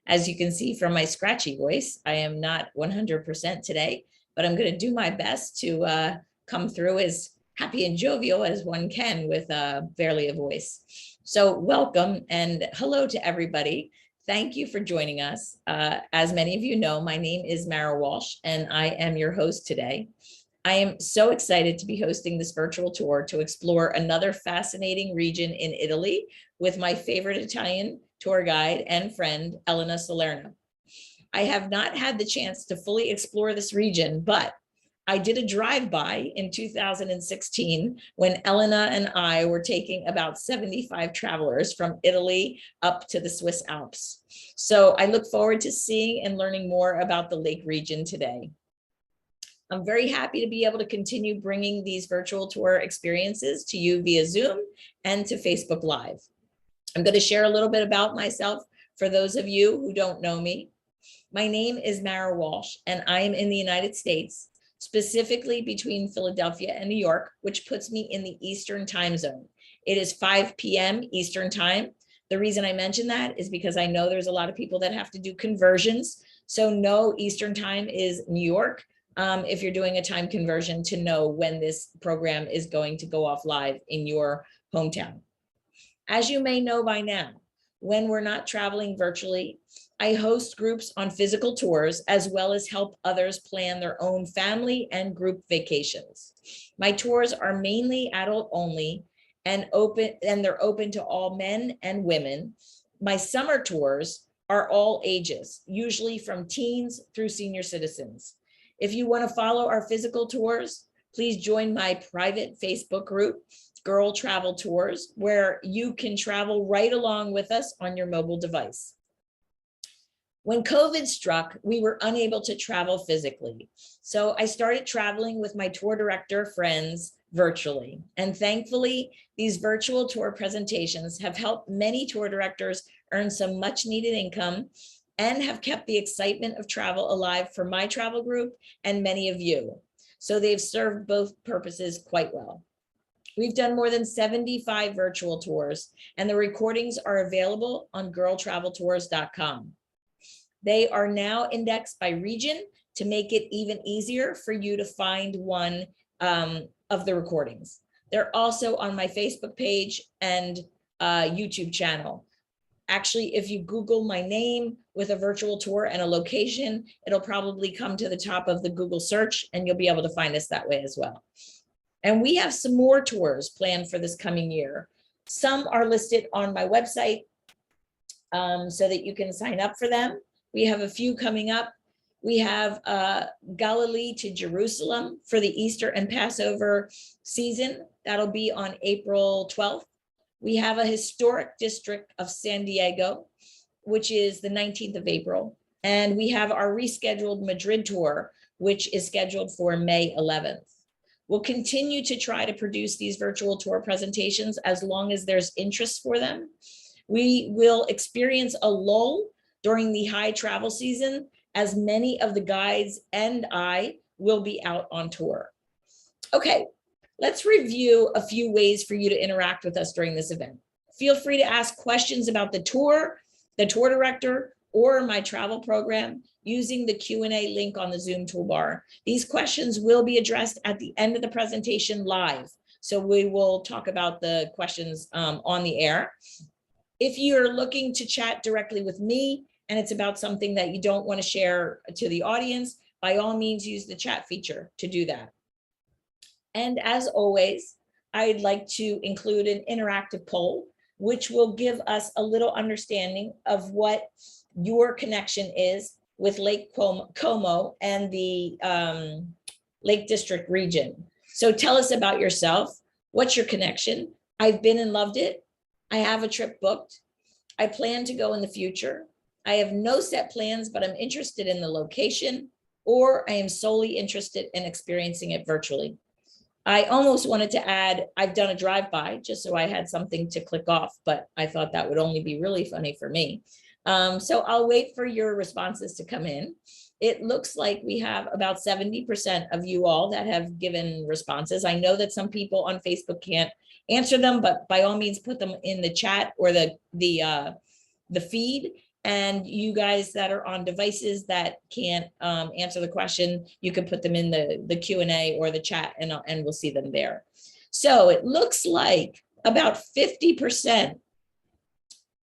As you can see from my scratchy voice, I am not 100% today, but I'm going to do my best to come through as happy and jovial as one can with barely a voice. So welcome and hello to everybody. Thank you for joining us. As many of you know, my name is Mara Walsh and I am your host today. I am so excited to be hosting this virtual tour to explore another fascinating region in Italy with my favorite Italian tour guide and friend, Elena. I have not had the chance to fully explore this region, but I did a drive-by in 2016 when Elena and I were taking about 75 travelers from Italy up to the Swiss Alps. So I look forward to seeing and learning more about the lake region today. I'm very happy to be able to continue bringing these virtual tour experiences to you via Zoom and to Facebook Live. I'm going to share a little bit about myself for those of you who don't know me. My name is Mara Walsh, and I am in the United States, specifically between Philadelphia and New York, which puts me in the Eastern time zone. It is 5 p.m. Eastern time. The reason I mention that is because I know there's a lot of people that have to do conversions. So no, Eastern time is New York. If you're doing a time conversion to know when this program is going to go off live in your hometown. As you may know by now, when we're not traveling virtually, I host groups on physical tours as well as help others plan their own family and group vacations. My tours are mainly adult only and they're open to all men and women. My summer tours are all ages, usually from teens through senior citizens. If you want to follow our physical tours, please join my private Facebook group, Girl Travel Tours, where you can travel right along with us on your mobile device. When COVID struck, we were unable to travel physically. So I started traveling with my tour director friends virtually. And thankfully, these virtual tour presentations have helped many tour directors earn some much needed income and have kept the excitement of travel alive for my travel group and many of you. So they've served both purposes quite well. We've done more than 75 virtual tours, and the recordings are available on girltraveltours.com. They are now indexed by region to make it even easier for you to find one of the recordings. They're also on my Facebook page and YouTube channel. Actually, if you Google my name with a virtual tour and a location, it'll probably come to the top of the Google search and you'll be able to find us that way as well. And we have some more tours planned for this coming year. Some are listed on my website so that you can sign up for them. We have a few coming up. We have Galilee to Jerusalem for the Easter and Passover season. That'll be on April 12th. We have a historic district of San Diego, which is the 19th of April. And we have our rescheduled Madrid tour, which is scheduled for May 11th. We'll continue to try to produce these virtual tour presentations as long as there's interest for them. We will experience a lull during the high travel season, as many of the guides and I will be out on tour. Okay. Let's review a few ways for you to interact with us during this event. Feel free to ask questions about the tour director, or my travel program using the Q&A link on the Zoom toolbar. These questions will be addressed at the end of the presentation live. So we will talk about the questions on the air. If you're looking to chat directly with me and it's about something that you don't want to share to the audience, by all means use the chat feature to do that. And as always, I'd like to include an interactive poll, which will give us a little understanding of what your connection is with Lake Como and the Lake District region. So tell us about yourself. What's your connection? I've been and loved it. I have a trip booked. I plan to go in the future. I have no set plans, but I'm interested in the location, or I am solely interested in experiencing it virtually. I almost wanted to add, I've done a drive-by just so I had something to click off, but I thought that would only be really funny for me. So I'll wait for your responses to come in. It looks like we have about 70% of you all that have given responses. I know that some people on Facebook can't answer them, but by all means put them in the chat or the feed, And you guys that are on devices that can't answer the question, you can put them in the Q&A or the chat, and we'll see them there. So it looks like about 50%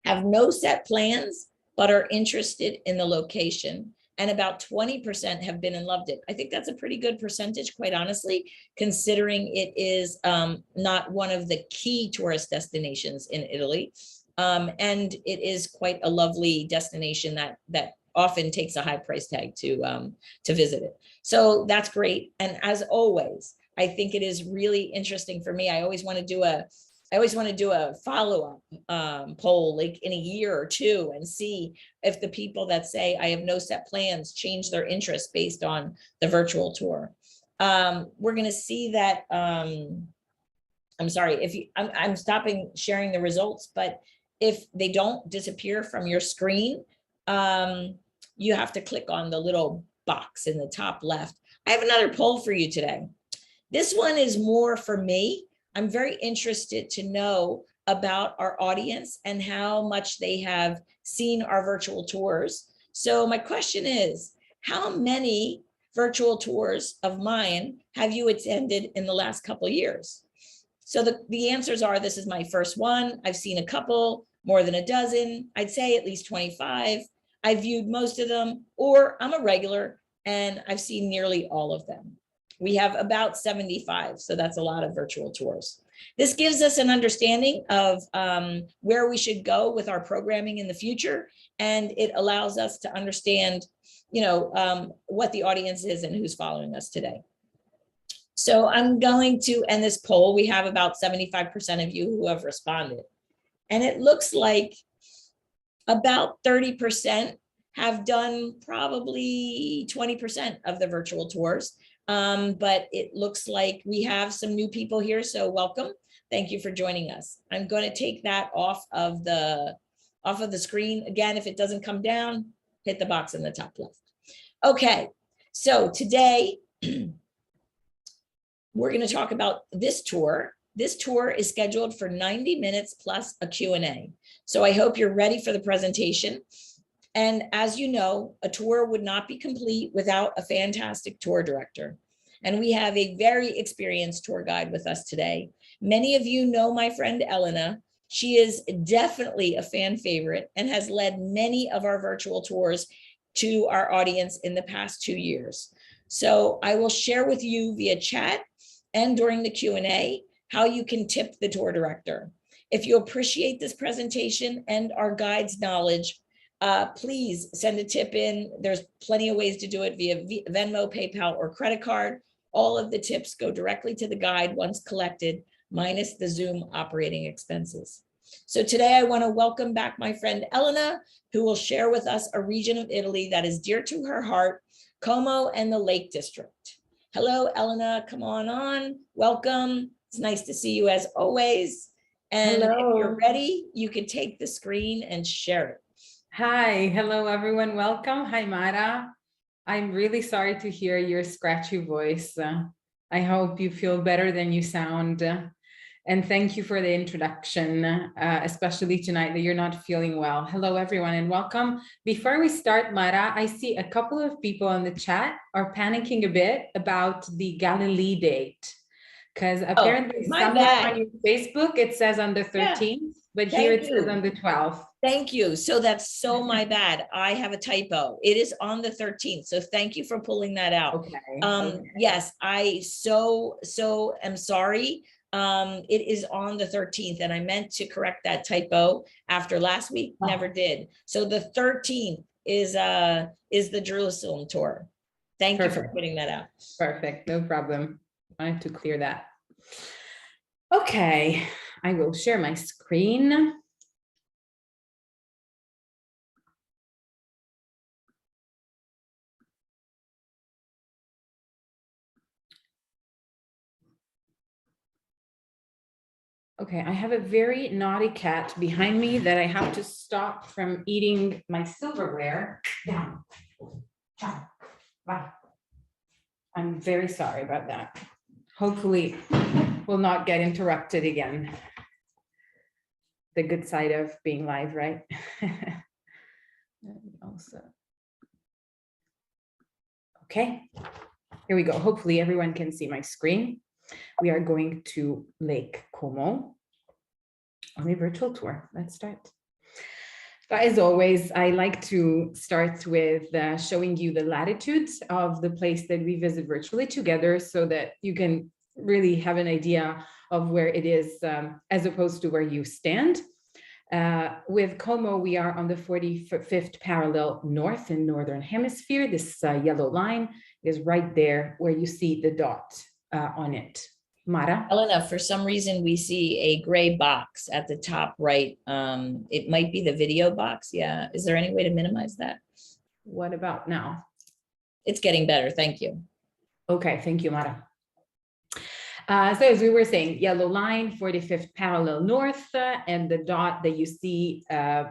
have no set plans, but are interested in the location. And about 20% have been and loved it. I think that's a pretty good percentage, quite honestly, considering it is not one of the key tourist destinations in Italy. And it is quite a lovely destination that often takes a high price tag to visit it. So that's great. And as always, I think it is really interesting for me. I always want to do a follow-up poll like in a year or two and see if the people that say I have no set plans change their interest based on the virtual tour. We're going to see that. I'm sorry, I'm stopping sharing the results, but if they don't disappear from your screen, you have to click on the little box in the top left. I have another poll for you today. This one is more for me. I'm very interested to know about our audience and how much they have seen our virtual tours. So my question is, how many virtual tours of mine have you attended in the last couple of years? So the answers are, this is my first one. I've seen a couple, more than a dozen. I'd say at least 25. I viewed most of them, or I'm a regular and I've seen nearly all of them. We have about 75, so that's a lot of virtual tours. This gives us an understanding of where we should go with our programming in the future, and it allows us to understand, what the audience is and who's following us today. So I'm going to end this poll. We have about 75% of you who have responded, and it looks like about 30% have done probably 20% of the virtual tours. But it looks like we have some new people here, so welcome. Thank you for joining us. I'm going to take that off of the screen. Again, if it doesn't come down, hit the box in the top left. Okay, so today we're going to talk about this tour. This tour is scheduled for 90 minutes plus a Q&A. So I hope you're ready for the presentation. And as you know, a tour would not be complete without a fantastic tour director. And we have a very experienced tour guide with us today. Many of you know my friend Elena. She is definitely a fan favorite and has led many of our virtual tours to our audience in the past 2 years. So I will share with you via chat and during the Q&A how you can tip the tour director. If you appreciate this presentation and our guide's knowledge, please send a tip in. There's plenty of ways to do it via Venmo, PayPal, or credit card. All of the tips go directly to the guide once collected, minus the Zoom operating expenses. So today I want to welcome back my friend Elena, who will share with us a region of Italy that is dear to her heart, Como and the Lake District. Hello, Elena, come on. Welcome. It's nice to see you as always. And hello. If you're ready, you can take the screen and share it. Hi, hello everyone, welcome. Hi Mara. I'm really sorry to hear your scratchy voice. I hope you feel better than you sound. And thank you for the introduction, especially tonight that you're not feeling well. Hello everyone and welcome. Before we start, Mara, I see a couple of people on the chat are panicking a bit about the Galilee date. Because apparently somewhere on your Facebook, it says on the 13th, but here it says on the 12th. Thank you. So that's so my bad. I have a typo. It is on the 13th. So thank you for pulling that out. Okay. Yes, I so am sorry. It is on the 13th and I meant to correct that typo after last week, never did. So the 13th is the Jerusalem tour. Thank you for putting that out. Perfect, no problem. I wanted to clear that. Okay, I will share my screen. Okay, I have a very naughty cat behind me that I have to stop from eating my silverware. Down. Ciao. Bye. I'm very sorry about that. Hopefully we'll not get interrupted again. The good side of being live, right? Also, okay, here we go. Hopefully everyone can see my screen. We are going to Lake Como on a virtual tour. Let's start. But as always, I like to start with showing you the latitudes of the place that we visit virtually together so that you can really have an idea of where it is as opposed to where you stand. With Como, we are on the 45th parallel north in Northern Hemisphere. This yellow line is right there where you see the dot on it. Mara? Elena, for some reason, we see a gray box at the top right. It might be the video box. Yeah. Is there any way to minimize that? What about now? It's getting better. Thank you. Okay, thank you, Mara. So as we were saying, yellow line, 45th parallel north, and the dot that you see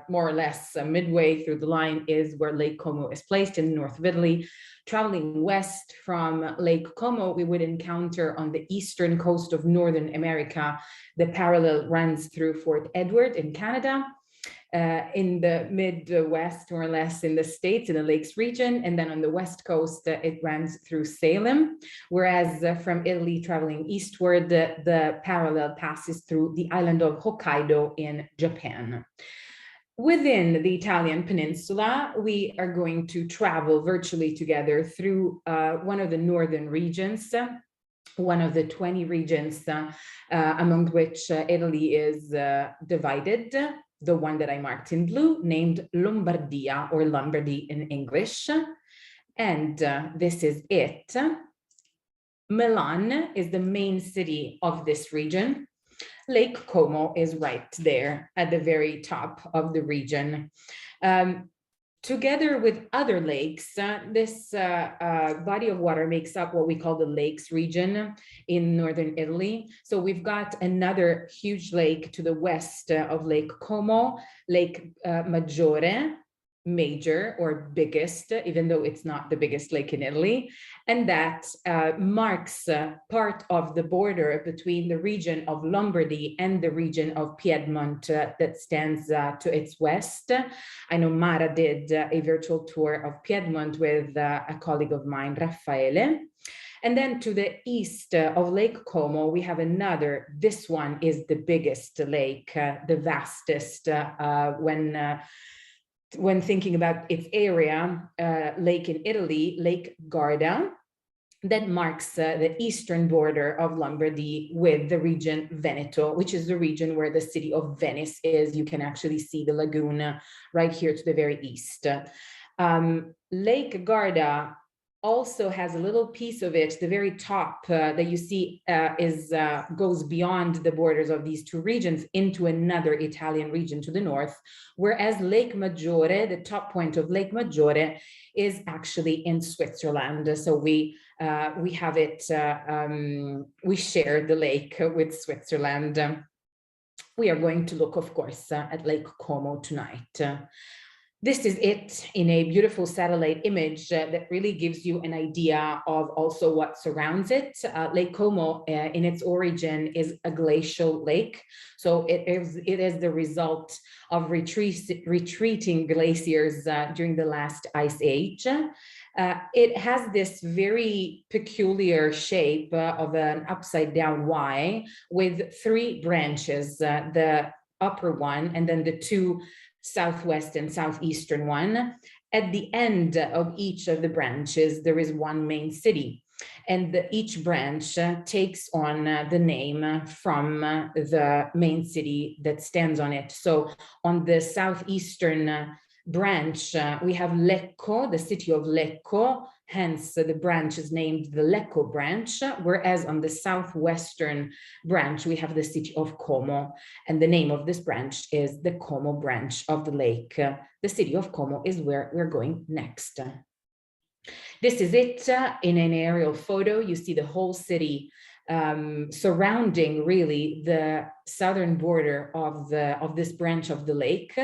more or less midway through the line is where Lake Como is placed in the north of Italy. Traveling west from Lake Como, we would encounter on the eastern coast of Northern America, the parallel runs through Fort Edward in Canada. In the Midwest, more or less in the States, in the Lakes region, and then on the West Coast, it runs through Salem, whereas from Italy traveling eastward, the parallel passes through the island of Hokkaido in Japan. Within the Italian peninsula, we are going to travel virtually together through one of the northern regions, one of the 20 regions among which Italy is divided. The one that I marked in blue, named Lombardia, or Lombardy in English. And this is it. Milan is the main city of this region. Lake Como is right there at the very top of the region. Together with other lakes, this body of water makes up what we call the lakes region in northern Italy. So we've got another huge lake to the west of Lake Como, Lake Maggiore, major or biggest, even though it's not the biggest lake in Italy. And that marks part of the border between the region of Lombardy and the region of Piedmont that stands to its west. I know Mara did a virtual tour of Piedmont with a colleague of mine, Raffaele. And then to the east of Lake Como, we have another. This one is the biggest lake, the vastest when thinking about its area, lake in Italy, Lake Garda, that marks the eastern border of Lombardy with the region Veneto, which is the region where the city of Venice is. You can actually see the lagoon right here to the very east. Lake Garda also has a little piece of it, the very top that you see goes beyond the borders of these two regions into another Italian region to the north, whereas Lake Maggiore, the top point of Lake Maggiore, is actually in Switzerland. So we have it, we share the lake with Switzerland. We are going to look, of course, at Lake Como tonight. This is it in a beautiful satellite image that really gives you an idea of also what surrounds it. Lake Como, in its origin, is a glacial lake. So it is the result of retreating glaciers during the last ice age. It has this very peculiar shape of an upside down Y with three branches, the upper one and then the two southwest and southeastern one. At the end of each of the branches, there is one main city. And each branch takes on the name from the main city that stands on it. So on the southeastern branch, we have Lecco, the city of Lecco, hence the branch is named the Lecco branch, whereas on the southwestern branch, we have the city of Como, and the name of this branch is the Como branch of the lake. The city of Como is where we're going next. This is it in an aerial photo. You see the whole city surrounding really the southern border of this branch of the lake.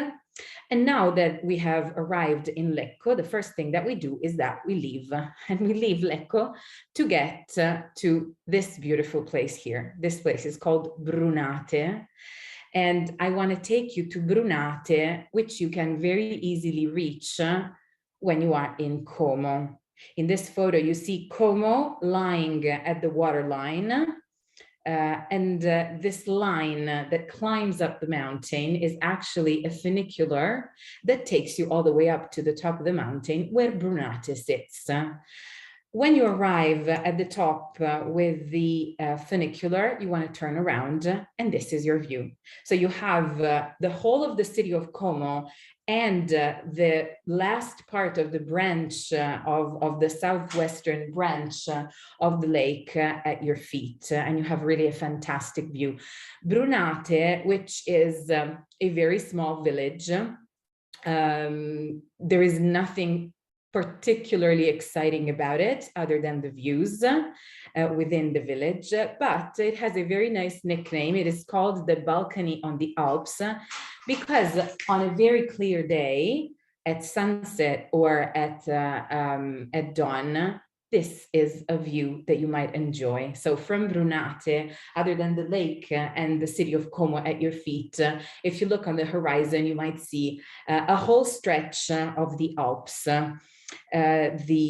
And now that we have arrived in Lecco, the first thing that we do is that we leave, and we leave Lecco to get to this beautiful place here. This place is called Brunate. And I want to take you to Brunate, which you can very easily reach when you are in Como. In this photo, you see Como lying at the waterline. This line that climbs up the mountain is actually a funicular that takes you all the way up to the top of the mountain where Brunate sits. When you arrive at the top with the funicular, you want to turn around, and this is your view. So you have the whole of the city of Como and the last part of the branch of the southwestern branch of the lake at your feet, and you have really a fantastic view. Brunate, which is a very small village, there is nothing particularly exciting about it other than the views within the village, but it has a very nice nickname. It is called the balcony on the Alps because on a very clear day at sunset or at dawn, this is a view that you might enjoy. So from Brunate, other than the lake and the city of Como at your feet, if you look on the horizon, you might see a whole stretch of the Alps. The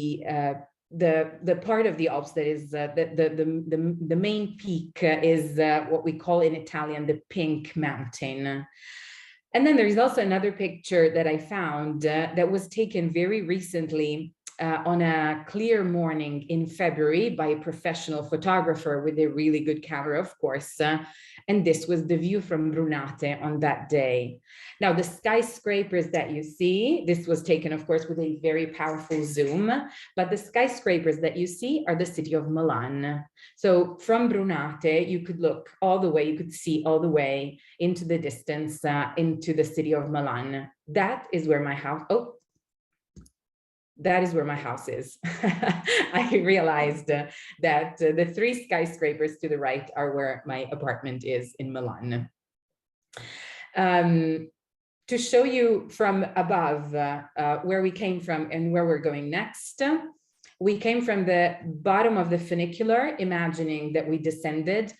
part of the Alps that is the main peak is what we call in Italian the Pink Mountain. And then there is also another picture that I found that was taken very recently on a clear morning in February by a professional photographer with a really good camera, of course. And this was the view from Brunate on that day. Now, the skyscrapers that you see, this was taken, of course, with a very powerful zoom, but the skyscrapers that you see are the city of Milan. So from Brunate, you could look all the way, you could see all the way into the distance, into the city of Milan. That is where my house, that is where my house is. I realized that the three skyscrapers to the right are where my apartment is in Milan. To show you from above where we came from and where we're going next, we came from the bottom of the funicular, imagining that we descended.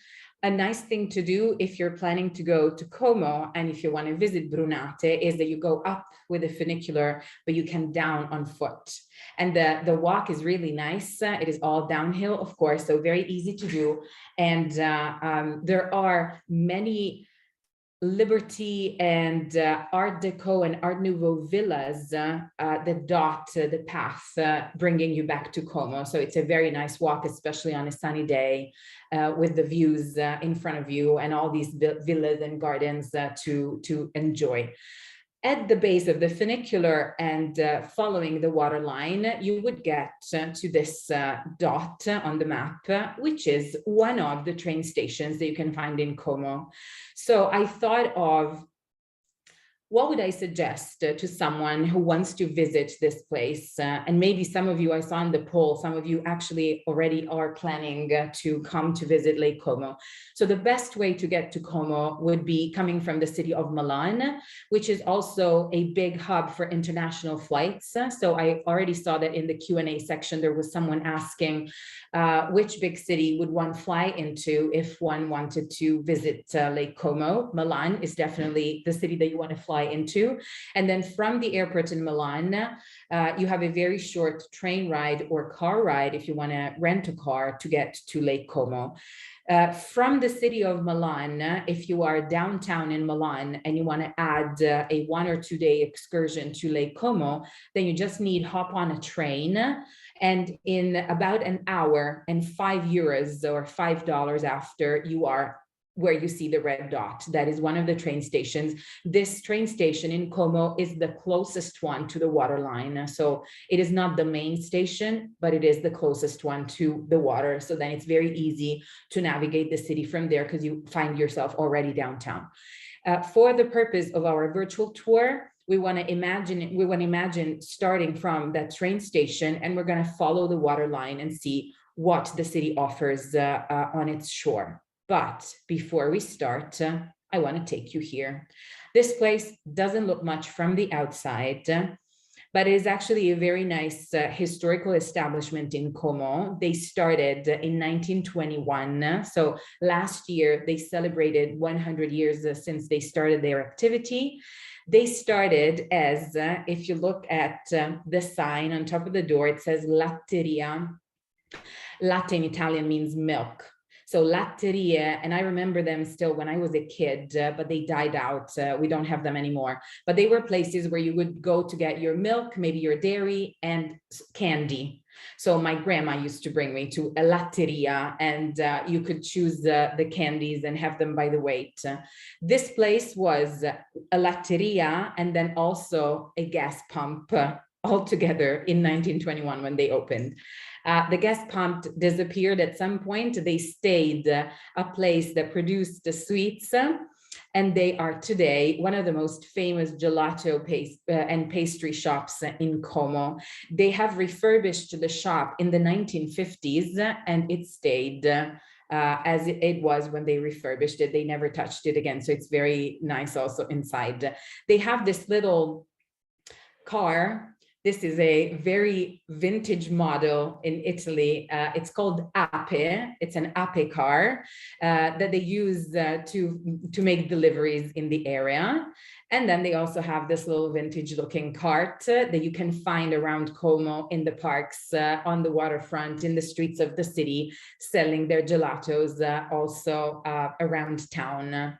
A nice thing to do if you're planning to go to Como and if you want to visit Brunate is that you go up with a funicular, but you can down on foot. And the walk is really nice. It is all downhill, of course, so very easy to do. And there are many Liberty and Art Deco and Art Nouveau villas that dot the path, bringing you back to Como. So it's a very nice walk, especially on a sunny day with the views in front of you and all these villas and gardens to enjoy. At the base of the funicular and following the water line, you would get to this dot on the map, which is one of the train stations that you can find in Como. So I thought of, what would I suggest to someone who wants to visit this place? And maybe some of you, I saw in the poll, some of you actually already are planning to come to visit Lake Como. So the best way to get to Como would be coming from the city of Milan, which is also a big hub for international flights. So I already saw that in the Q&A section, there was someone asking which big city would one fly into if one wanted to visit Lake Como. Milan is definitely the city that you want to fly into. And then from the airport in Milan, you have a very short train ride or car ride if you want to rent a car to get to Lake Como. From the city of Milan, if you are downtown in Milan and you want to add a 1 or 2 day excursion to Lake Como, then you just need hop on a train, and in about an hour and €5 or $5 after, you are where you see the red dot. That is one of the train stations. This train station in Como is the closest one to the water line. So it is not the main station, but it is the closest one to the water. So then it's very easy to navigate the city from there because you find yourself already downtown. For the purpose of our virtual tour, we want to imagine starting from that train station, and we're going to follow the water line and see what the city offers on its shore. But before we start, I want to take you here. This place doesn't look much from the outside, but it is actually a very nice historical establishment in Como. They started in 1921. So last year, they celebrated 100 years since they started their activity. They started as, if you look at the sign on top of the door, it says latteria. Latte in Italian means milk. So latteria, and I remember them still when I was a kid, but they died out. We don't have them anymore. But they were places where you would go to get your milk, maybe your dairy, and candy. So my grandma used to bring me to a latteria, and you could choose the candies and have them by the weight. This place was a latteria and then also a gas pump all together in 1921 when they opened. The gas pump disappeared at some point. They stayed a place that produced the sweets, and they are today one of the most famous gelato and pastry shops in Como. They have refurbished the shop in the 1950s, and it stayed as it was when they refurbished it. They never touched it again, so it's very nice also inside. They have this little car. This is a very vintage model in Italy. It's called Ape. It's an Ape car that they use to make deliveries in the area. And then they also have this little vintage looking cart that you can find around Como in the parks, on the waterfront, in the streets of the city, selling their gelatos also around town.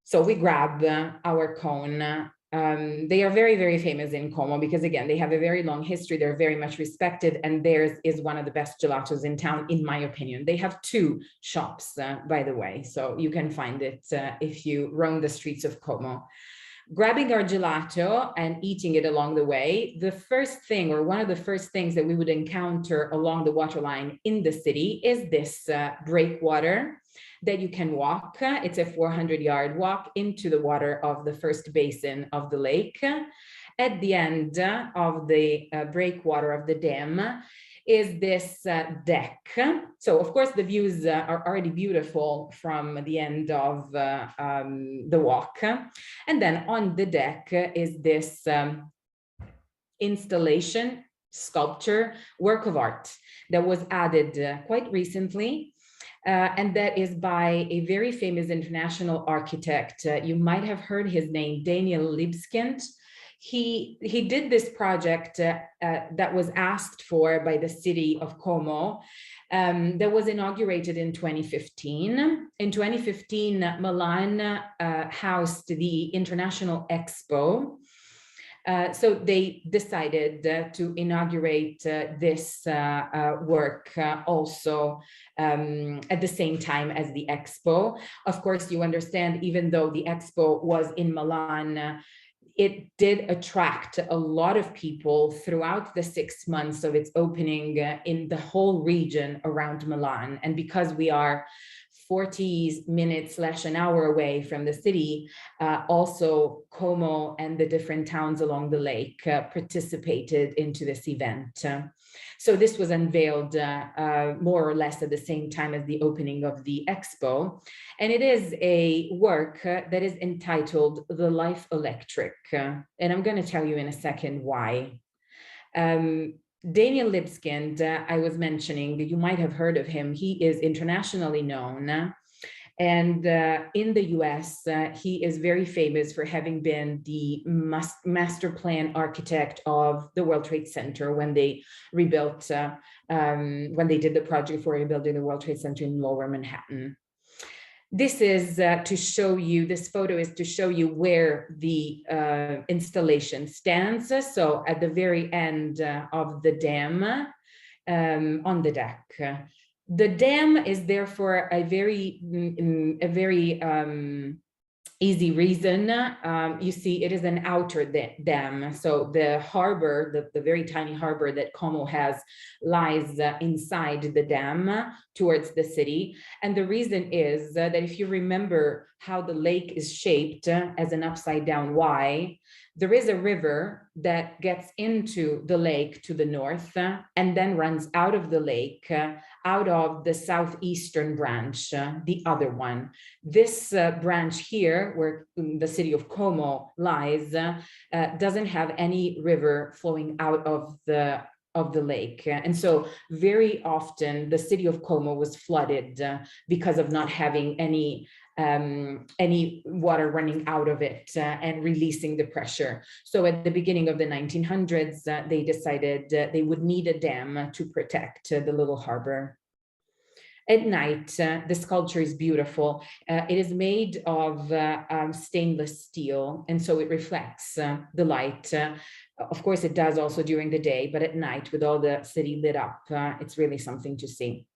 So we grab our cone. They are very, very famous in Como because, again, they have a very long history. They're very much respected, and theirs is one of the best gelatos in town, in my opinion. They have 2 shops, by the way, so you can find it if you roam the streets of Como. Grabbing our gelato and eating it along the way, the first thing, or one of the first things that we would encounter along the waterline in the city is this breakwater that you can walk. It's a 400-yard walk into the water of the first basin of the lake. At the end of the breakwater of the dam is this deck. So of course the views are already beautiful from the end of the walk. And then on the deck is this installation, sculpture, work of art that was added quite recently. And that is by a very famous international architect. You might have heard his name, Daniel Libeskind. He did this project that was asked for by the city of Como, that was inaugurated in 2015. In 2015, Milan housed the International Expo. So they decided to inaugurate this work also at the same time as the Expo. Of course, you understand, even though the Expo was in Milan, it did attract a lot of people throughout the 6 months of its opening in the whole region around Milan. And because we are 40 minutes / an hour away from the city, also Como and the different towns along the lake participated into this event. So this was unveiled more or less at the same time as the opening of the Expo. And it is a work that is entitled The Life Electric. And I'm going to tell you in a second why. Daniel Libeskind, I was mentioning, you might have heard of him. He is internationally known. And in the US, he is very famous for having been the master plan architect of the World Trade Center when they rebuilt, when they did the project for rebuilding the World Trade Center in Lower Manhattan. This is to show you, this photo is to show you where the installation stands. So at the very end of the dam, on the deck. The dam is there for a very easy reason. You see, it is an outer dam. So the harbor, the very tiny harbor that Como has, lies inside the dam towards the city. And the reason is that if you remember how the lake is shaped as an upside down Y, there is a river that gets into the lake to the north and then runs out of the lake, out of the southeastern branch, the other one. This branch here, where the city of Como lies, doesn't have any river flowing out of the lake. And so very often the city of Como was flooded because of not having any water running out of it and releasing the pressure. So at the beginning of the 1900s, they decided they would need a dam to protect the little harbor. At night, the sculpture is beautiful. It is made of stainless steel, and so it reflects the light. Of course, it does also during the day, but at night, with all the city lit up, it's really something to see.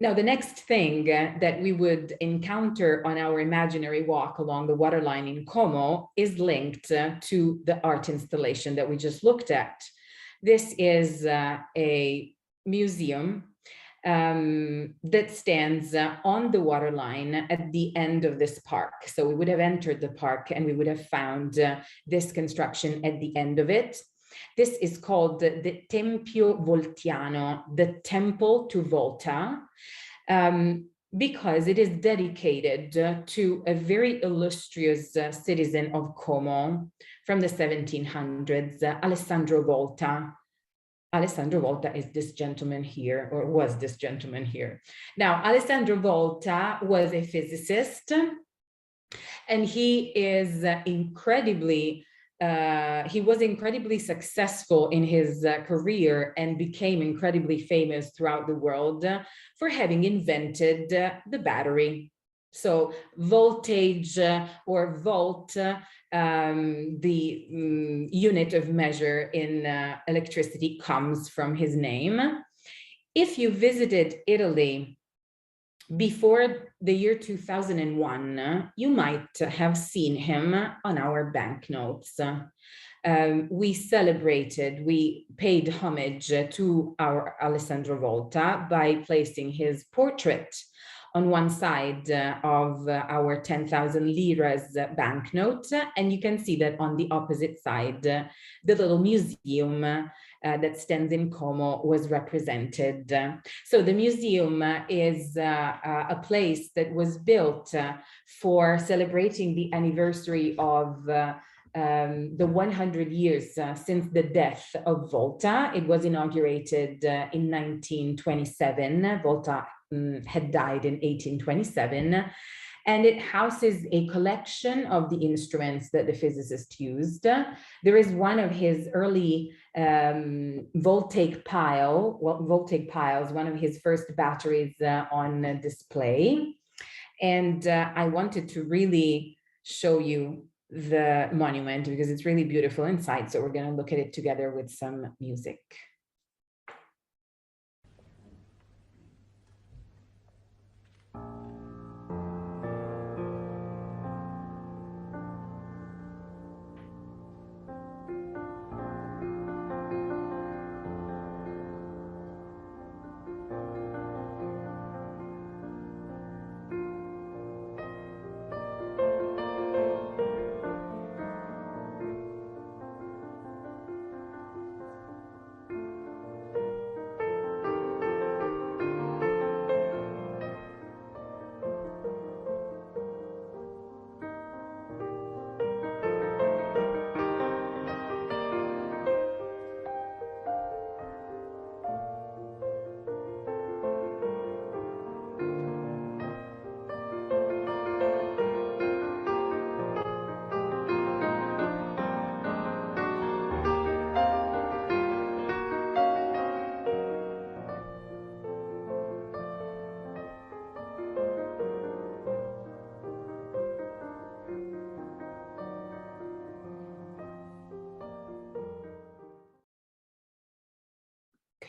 Now, the next thing that we would encounter on our imaginary walk along the waterline in Como is linked to the art installation that we just looked at. This is a museum that stands on the waterline at the end of this park. So we would have entered the park and we would have found this construction at the end of it. This is called the Tempio Voltiano, the Temple to Volta, because it is dedicated to a very illustrious citizen of Como from the 1700s, Alessandro Volta. Alessandro Volta is this gentleman here, or was this gentleman here. Now, Alessandro Volta was a physicist, and he was incredibly successful in his career and became incredibly famous throughout the world for having invented the battery. So voltage or volt, the unit of measure in electricity, comes from his name. If you visited Italy before the year 2001, you might have seen him on our banknotes. We paid homage to our Alessandro Volta by placing his portrait on one side of our 10,000 liras banknote, and you can see that on the opposite side, the little museum that stands in Como was represented. So the museum is a place that was built for celebrating the anniversary of the 100 years since the death of Volta. It was inaugurated in 1927. Volta had died in 1827, and it houses a collection of the instruments that the physicist used. There is one of his early voltaic piles, one of his first batteries on display. And I wanted to really show you the monument because it's really beautiful inside. So we're going to look at it together with some music.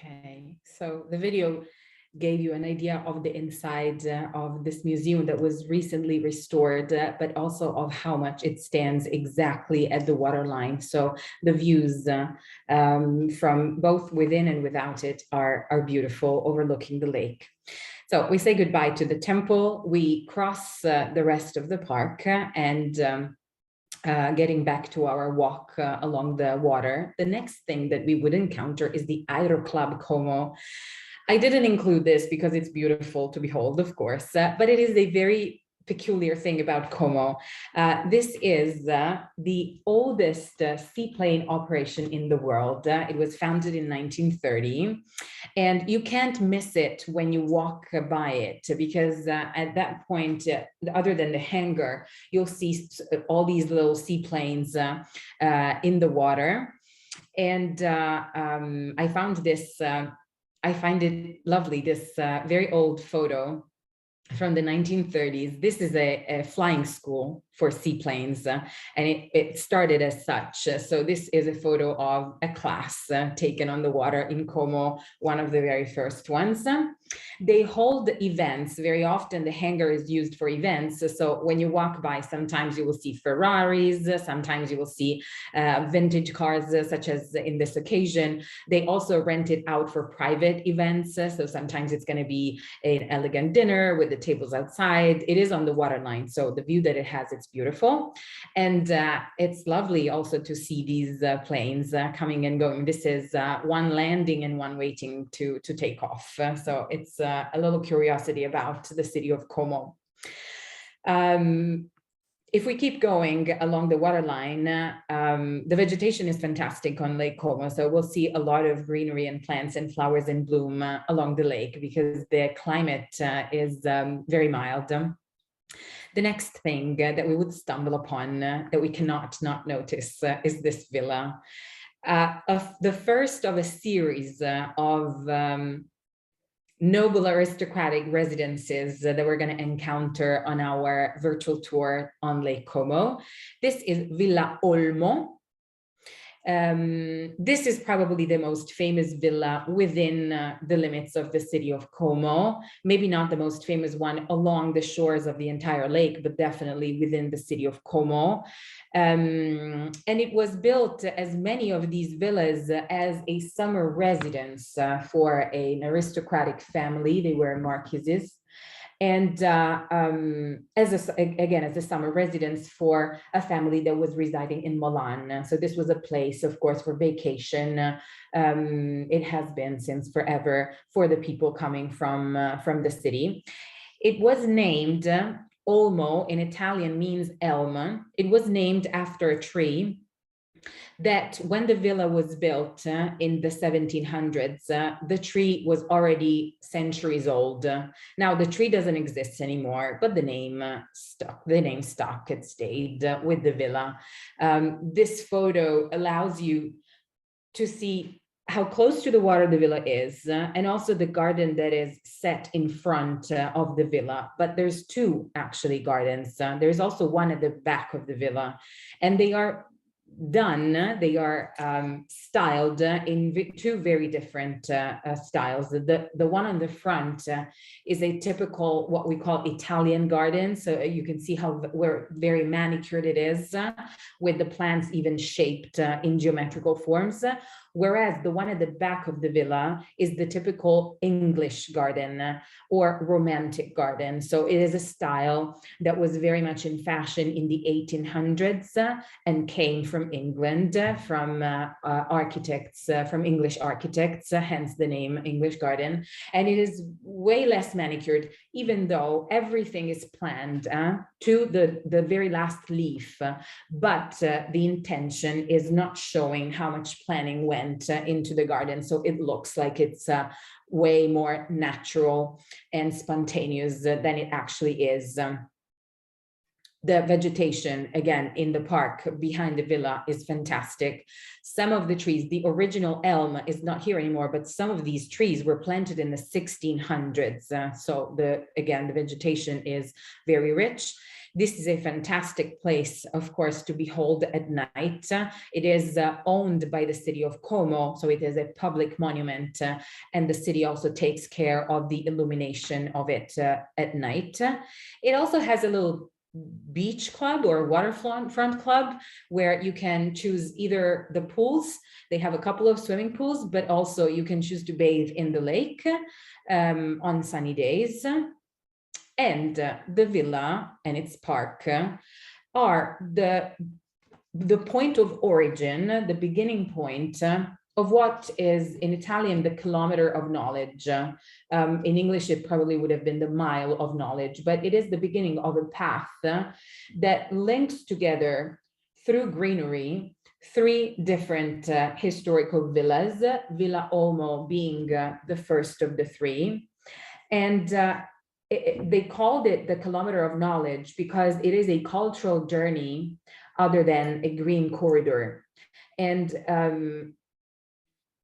Okay, so the video gave you an idea of the inside of this museum that was recently restored, but also of how much it stands exactly at the waterline. So the views from both within and without it are beautiful, overlooking the lake. So we say goodbye to the temple. We cross the rest of the park, and getting back to our walk along the water, the next thing that we would encounter is the Aero Club Como. I didn't include this because it's beautiful to behold, of course, but it is a very peculiar thing about Como. This is the oldest seaplane operation in the world. It was founded in 1930, and you can't miss it when you walk by it, because at that point, other than the hangar, you'll see all these little seaplanes in the water. And I found this, I find it lovely, this very old photo from the 1930s. This is a flying school for seaplanes, and it started as such. So this is a photo of a class taken on the water in Como, one of the very first ones. They hold events. Very often the hangar is used for events. So when you walk by, sometimes you will see Ferraris, sometimes you will see vintage cars, such as in this occasion. They also rent it out for private events. So sometimes it's going to be an elegant dinner with the tables outside. It is on the waterline, so the view that it has, it's beautiful. And it's lovely also to see these planes coming and going. This is one landing and one waiting to take off. So it's a little curiosity about the city of Como. If we keep going along the waterline, the vegetation is fantastic on Lake Como. So we'll see a lot of greenery and plants and flowers in bloom along the lake, because the climate is very mild. The next thing that we would stumble upon that we cannot not notice is this villa. The first of a series of noble aristocratic residences that we're going to encounter on our virtual tour on Lake Como. This is Villa Olmo. This is probably the most famous villa within the limits of the city of Como. Maybe not the most famous one along the shores of the entire lake, but definitely within the city of Como. And it was built, as many of these villas, as a summer residence for an aristocratic family. They were marquises. And as a summer residence for a family that was residing in Milan. So this was a place, of course, for vacation. It has been since forever for the people coming from the city. It was named Olmo, in Italian means elm. It was named after a tree that when the villa was built in the 1700s, the tree was already centuries old. Now the tree doesn't exist anymore, but the name stuck. The name stuck. It stayed with the villa. This photo allows you to see how close to the water the villa is, and also the garden that is set in front of the villa. But there's two actually gardens. There's also one at the back of the villa, and they are styled in two very different styles. The one on the front is a typical, what we call Italian garden. So you can see how very manicured it is, with the plants even shaped in geometrical forms. Whereas the one at the back of the villa is the typical English garden or romantic garden. So it is a style that was very much in fashion in the 1800s and came from England, from architects, from English architects, hence the name English garden. And it is way less manicured, even though everything is planned to the very last leaf. But the intention is not showing how much planning went into the garden. So it looks like it's way more natural and spontaneous than it actually is. The vegetation, again, in the park behind the villa is fantastic. Some of the trees, the original elm is not here anymore, but some of these trees were planted in the 1600s. So the vegetation is very rich. This is a fantastic place, of course, to behold at night. It is owned by the city of Como, so it is a public monument, and the city also takes care of the illumination of it at night. It also has a little beach club or waterfront club where you can choose either the pools. They have a couple of swimming pools, but also you can choose to bathe in the lake on sunny days. And the villa and its park are the the point of origin, the beginning point of what is in Italian the kilometer of knowledge. In English, it probably would have been the mile of knowledge, but it is the beginning of a path that links together through greenery three different historical villas, Villa Olmo being the first of the three. And they called it the kilometer of knowledge because it is a cultural journey other than a green corridor. And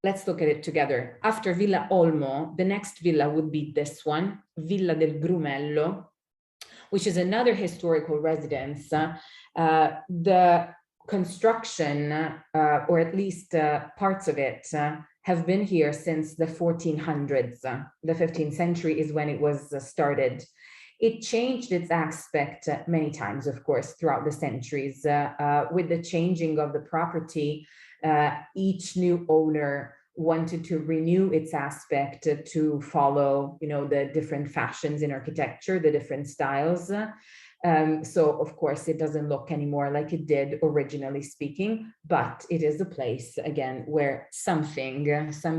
let's look at it together. After Villa Olmo, the next villa would be this one, Villa del Grumello, which is another historical residence. The construction, or at least parts of it, have been here since the 1400s. The 15th century is when it was started. It changed its aspect many times, of course, throughout the centuries. With the changing of the property, each new owner wanted to renew its aspect to follow, the different fashions in architecture, the different styles. So of course it doesn't look anymore like it did originally speaking, but it is a place again where some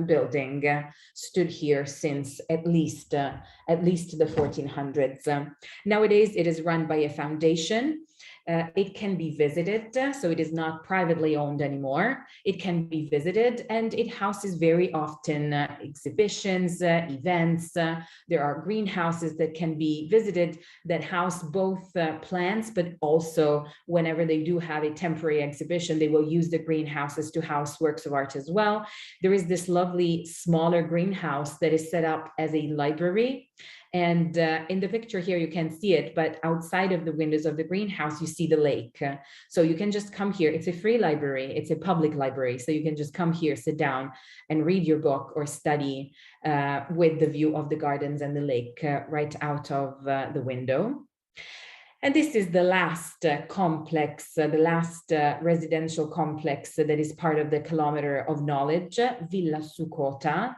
building stood here since at least the 1400s. Nowadays it is run by a foundation. It can be visited, so it is not privately owned anymore. It can be visited and it houses very often exhibitions, events. There are greenhouses that can be visited that house both plants, but also whenever they do have a temporary exhibition, they will use the greenhouses to house works of art as well. There is this lovely smaller greenhouse that is set up as a library. And in the picture here, you can't see it, but outside of the windows of the greenhouse, you see the lake. So you can just come here. It's a free library. It's a public library. So you can just come here, sit down and read your book or study with the view of the gardens and the lake right out of the window. And this is the last complex, the last residential complex that is part of the kilometer of knowledge, Villa Sucota.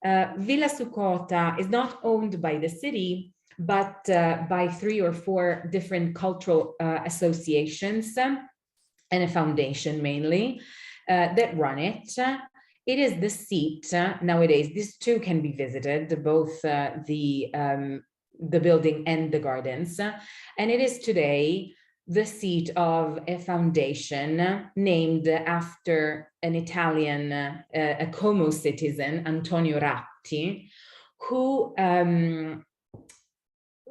Villa Sucota is not owned by the city, but by 3 or 4 different cultural associations and a foundation mainly that run it. It is the seat nowadays. These two can be visited, both the building and the gardens. And it is today the seat of a foundation named after an Italian, a Como citizen, Antonio Ratti, who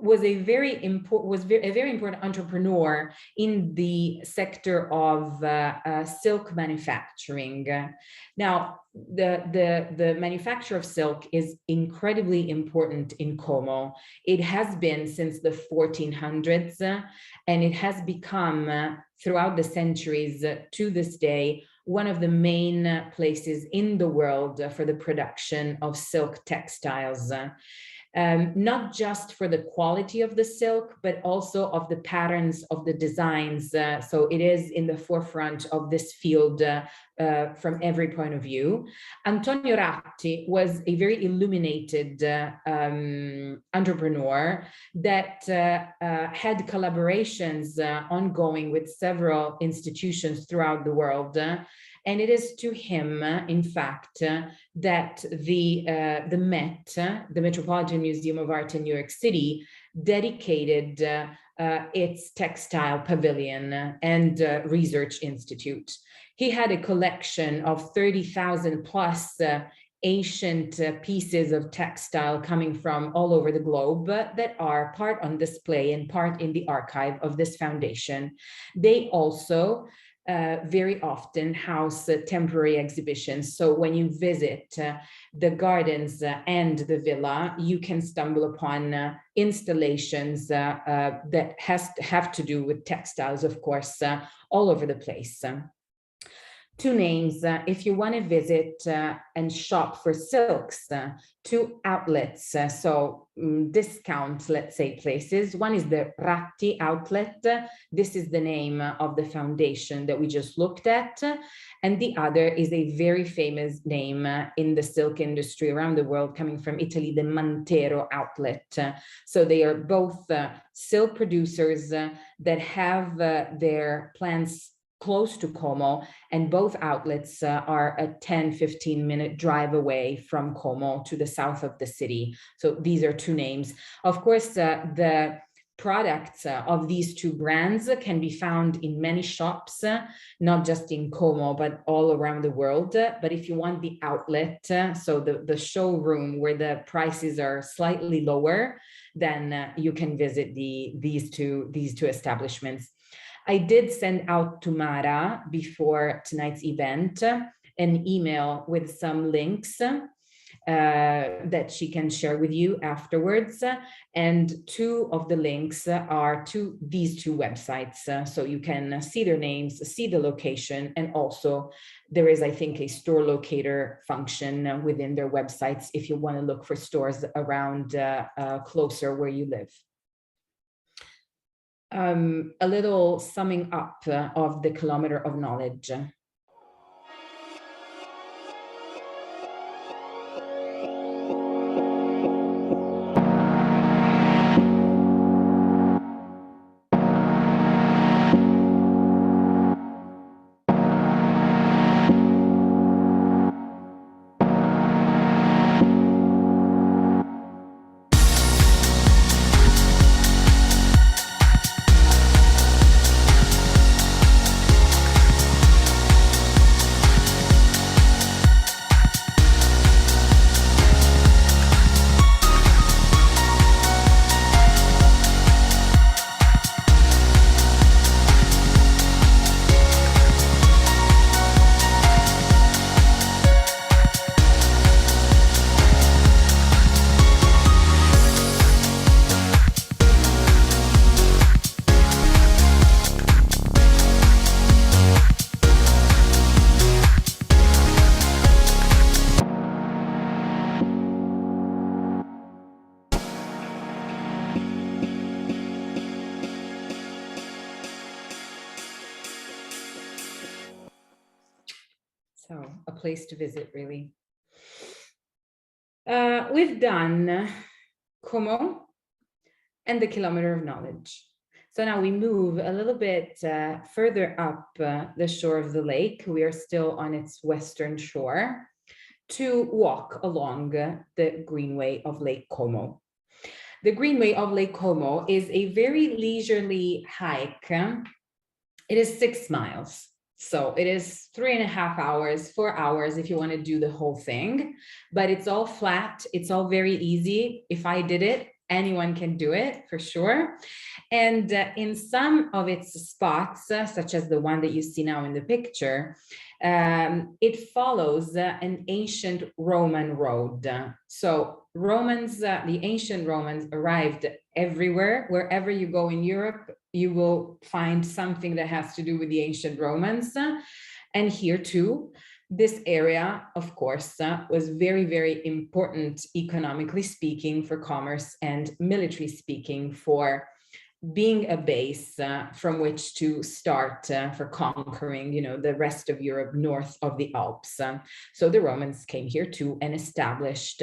was a very important entrepreneur in the sector of silk manufacturing. Now, the manufacture of silk is incredibly important in Como. It has been since the 1400s, and it has become throughout the centuries to this day one of the main places in the world for the production of silk textiles. Not just for the quality of the silk, but also of the patterns of the designs. So it is in the forefront of this field from every point of view. Antonio Ratti was a very illuminated entrepreneur that had collaborations ongoing with several institutions throughout the world. And it is to him, in fact, that the Met, the Metropolitan Museum of Art in New York City, dedicated its textile pavilion and research institute. He had a collection of 30,000 plus ancient pieces of textile coming from all over the globe that are part on display and part in the archive of this foundation. They also very often house temporary exhibitions. So when you visit the gardens and the villa, you can stumble upon installations that have to do with textiles, of course, all over the place. 2 names, if you want to visit and shop for silks, 2 outlets, so discount, let's say, places. One is the Ratti outlet. This is the name of the foundation that we just looked at. And the other is a very famous name in the silk industry around the world, coming from Italy, the Mantero outlet. So they are both silk producers that have their plants close to Como, and both outlets are a 10-15 minute drive away from Como to the south of the city. So these are two names. Of course, the products of these two brands can be found in many shops, not just in Como, but all around the world. But if you want the outlet, so the showroom where the prices are slightly lower, then you can visit these two establishments. I did send out to Mara before tonight's event an email with some links that she can share with you afterwards. And two of the links are to these two websites. So you can see their names, see the location, and also there is, I think, a store locator function within their websites if you want to look for stores around closer where you live. A little summing up of the kilometer of knowledge. So a place to visit, really. We've done Como and the kilometer of knowledge. So now we move a little bit further up the shore of the lake. We are still on its western shore to walk along the greenway of Lake Como. The greenway of Lake Como is a very leisurely hike. It is 6 miles. So it is 3.5 hours, 4 hours if you want to do the whole thing, but it's all flat. It's all very easy. If I did it, anyone can do it for sure. And in some of its spots, such as the one that you see now in the picture, it follows an ancient Roman road. So Romans, the ancient Romans arrived everywhere. Wherever you go in Europe, you will find something that has to do with the ancient Romans. And here too, this area, of course, was very, very important economically speaking for commerce and military speaking for being a base from which to start for conquering, the rest of Europe north of the Alps. So the Romans came here too and established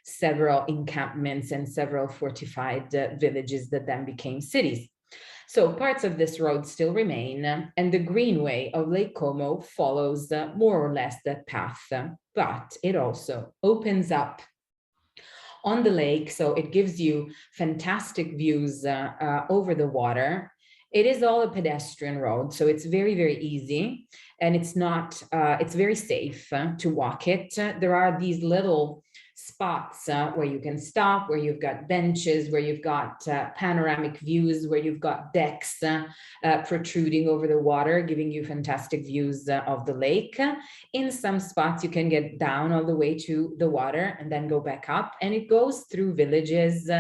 several encampments and several fortified villages that then became cities. So parts of this road still remain, and the greenway of Lake Como follows more or less that path, but it also opens up on the lake, so it gives you fantastic views over the water. It is all a pedestrian road, so it's very, very easy, and it's not, it's very safe to walk it. There are these little spots where you can stop, where you've got benches, where you've got panoramic views, where you've got decks protruding over the water, giving you fantastic views of the lake. In some spots, you can get down all the way to the water and then go back up. And it goes through villages,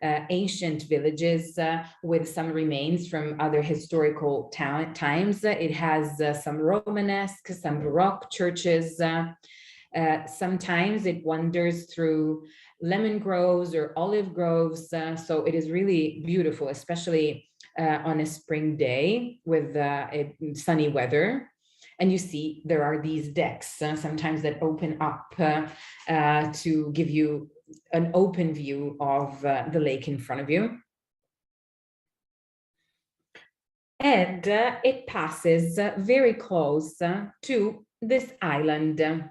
ancient villages with some remains from other historical times. It has some Romanesque, some Baroque churches. Sometimes it wanders through lemon groves or olive groves. So it is really beautiful, especially on a spring day with sunny weather. And you see there are these decks sometimes that open up to give you an open view of the lake in front of you. And it passes very close to this island,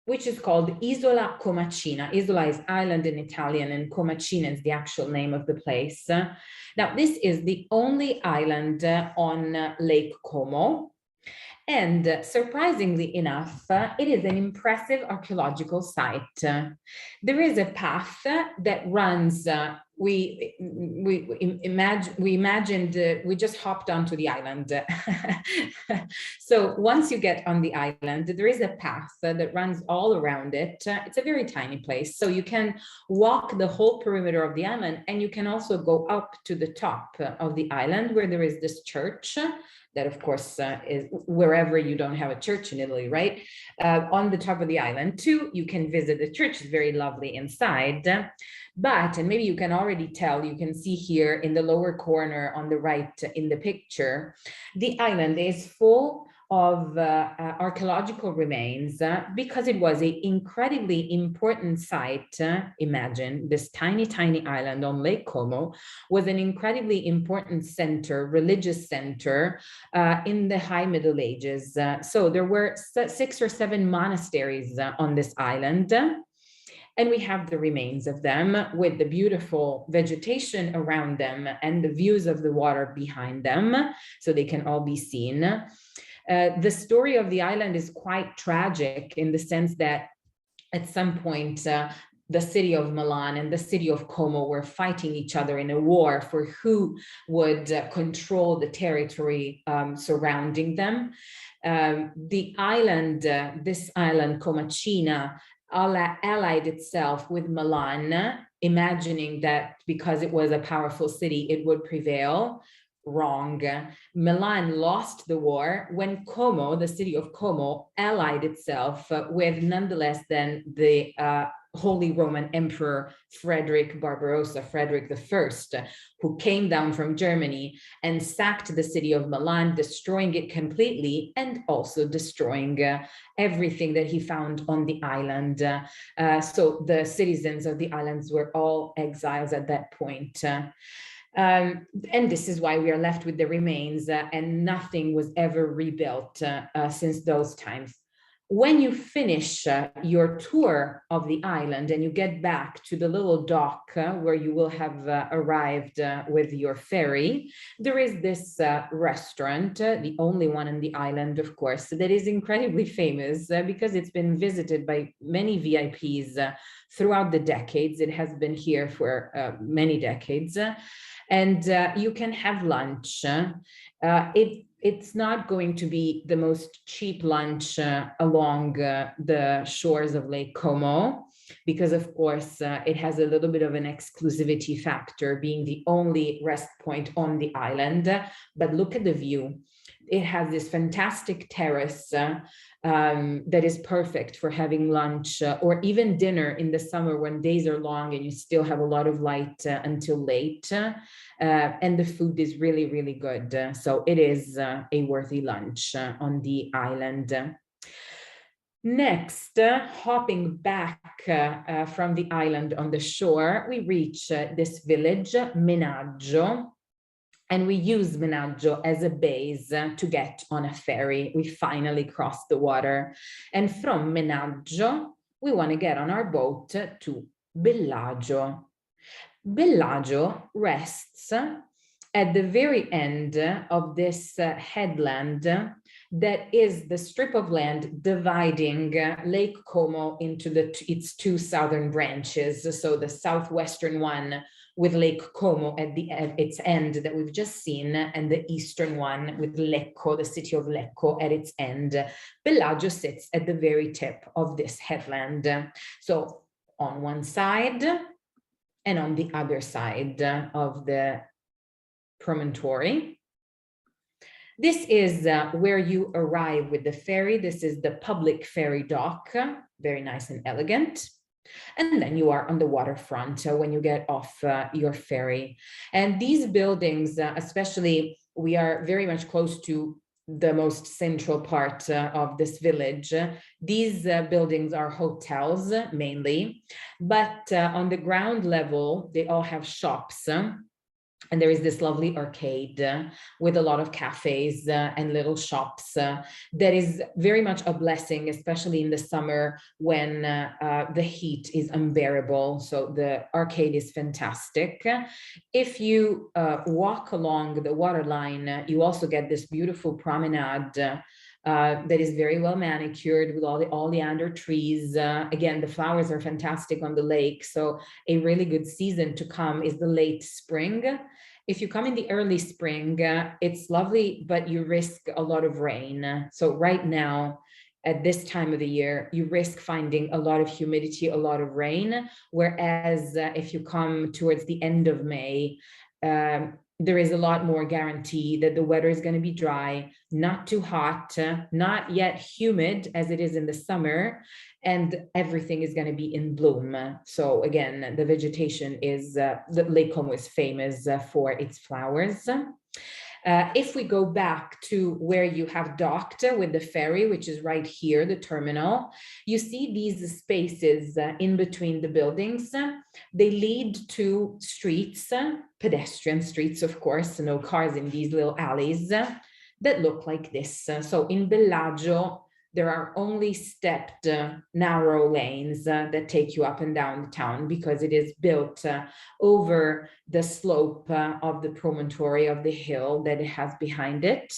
which is called Isola Comacina. Isola is island in Italian, and Comacina is the actual name of the place. Now, this is the only island on Lake Como. And surprisingly enough, it is an impressive archaeological site. There is a path that runs, we just hopped onto the island. So once you get on the island, there is a path that runs all around it. It's a very tiny place, so you can walk the whole perimeter of the island, and you can also go up to the top of the island where there is this church that, of course, is wherever you don't have a church in Italy, right? On the top of the island too, you can visit the church. It's very lovely inside. But, and maybe you can already tell, you can see here in the lower corner on the right in the picture, the island is full of archaeological remains because it was an incredibly important site. Imagine this tiny, tiny island on Lake Como was an incredibly important center, religious center in the High Middle Ages. So there were 6 or 7 monasteries on this island. And we have the remains of them with the beautiful vegetation around them and the views of the water behind them, so they can all be seen. The story of the island is quite tragic in the sense that at some point, the city of Milan and the city of Como were fighting each other in a war for who would control the territory surrounding them. The island, this island, Comacina, allied itself with Milan, imagining that because it was a powerful city, it would prevail. Wrong. Milan lost the war when Como, the city of Como, allied itself with nonetheless then the Holy Roman Emperor Frederick Barbarossa, Frederick I, who came down from Germany and sacked the city of Milan, destroying it completely and also destroying everything that he found on the island. So the citizens of the islands were all exiles at that point. And this is why we are left with the remains, and nothing was ever rebuilt since those times. When you finish your tour of the island and you get back to the little dock where you will have arrived with your ferry, there is this restaurant, the only one on the island, of course, that is incredibly famous because it's been visited by many VIPs throughout the decades. It has been here for many decades. And you can have lunch. It's not going to be the most cheap lunch along the shores of Lake Como, because of course it has a little bit of an exclusivity factor, being the only rest point on the island. But look at the view. It has this fantastic terrace that is perfect for having lunch or even dinner in the summer when days are long and you still have a lot of light until late. And the food is really, really good. So it is a worthy lunch on the island. Next, hopping back from the island on the shore, we reach this village, Menaggio. And we use Menaggio as a base to get on a ferry. We finally crossed the water. And from Menaggio, we want to get on our boat to Bellagio. Bellagio rests at the very end of this headland that is the strip of land dividing Lake Como into its 2 southern branches. So the southwestern one with Lake Como at its end that we've just seen, and the eastern one with Lecco, the city of Lecco, at its end. Bellagio sits at the very tip of this headland. So on one side and on the other side of the promontory. This is where you arrive with the ferry. This is the public ferry dock, very nice and elegant. And then you are on the waterfront when you get off your ferry. And these buildings, especially, we are very much close to the most central part of this village. These buildings are hotels mainly, but on the ground level, they all have shops. And there is this lovely arcade with a lot of cafes and little shops that is very much a blessing, especially in the summer when the heat is unbearable. So the arcade is fantastic. If you walk along the waterline, you also get this beautiful promenade that is very well manicured with all the oleander trees. Again, the flowers are fantastic on the lake. So a really good season to come is the late spring. If you come in the early spring, it's lovely, but you risk a lot of rain. So right now, at this time of the year, you risk finding a lot of humidity, a lot of rain. Whereas if you come towards the end of May, there is a lot more guarantee that the weather is going to be dry, not too hot, not yet humid as it is in the summer, and everything is going to be in bloom. So again, the vegetation is, the Lake Como is famous for its flowers. If we go back to where you have docked with the ferry, which is right here, the terminal, you see these spaces in between the buildings. They lead to streets, pedestrian streets, of course, no cars in these little alleys that look like this. So in Bellagio, there are only stepped narrow lanes that take you up and down the town because it is built over the slope of the promontory of the hill that it has behind it.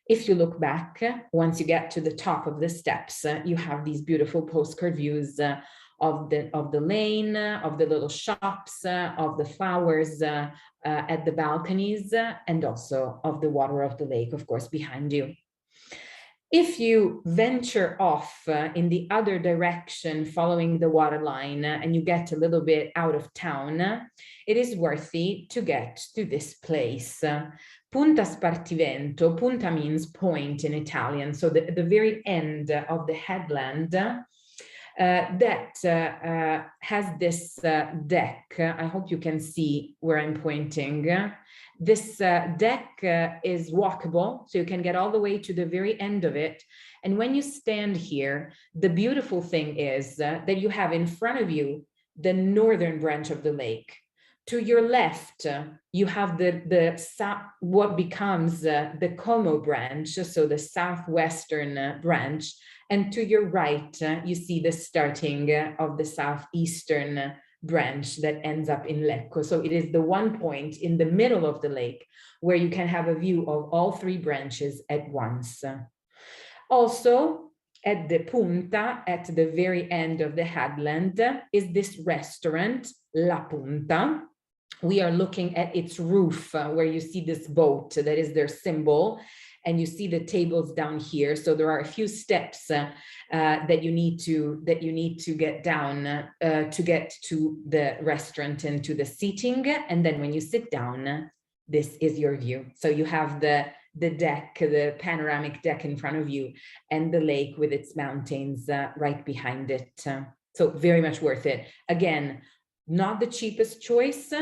If you look back, once you get to the top of the steps, you have these beautiful postcard views of the lane, of the little shops, of the flowers at the balconies, and also of the water of the lake, of course, behind you. If you venture off in the other direction following the waterline and you get a little bit out of town, it is worthy to get to this place. Punta Spartivento, punta means point in Italian, so the very end of the headland that has this deck. I hope you can see where I'm pointing. This deck is walkable, so you can get all the way to the very end of it. And when you stand here, the beautiful thing is that you have in front of you the northern branch of the lake. To your left, you have what becomes the Como branch, so the southwestern branch. And to your right, you see the starting of the southeastern branch that ends up in Lecco. So it is the one point in the middle of the lake where you can have a view of all three branches at once. Also, at the Punta, at the very end of the headland, is this restaurant, La Punta. We are looking at its roof where you see this boat that is their symbol. And you see the tables down here. So there are a few steps that you need to get down to get to the restaurant and to the seating. And then when you sit down, this is your view. So you have the deck, the panoramic deck in front of you, and the lake with its mountains right behind it. So very much worth it. Again, not the cheapest choice.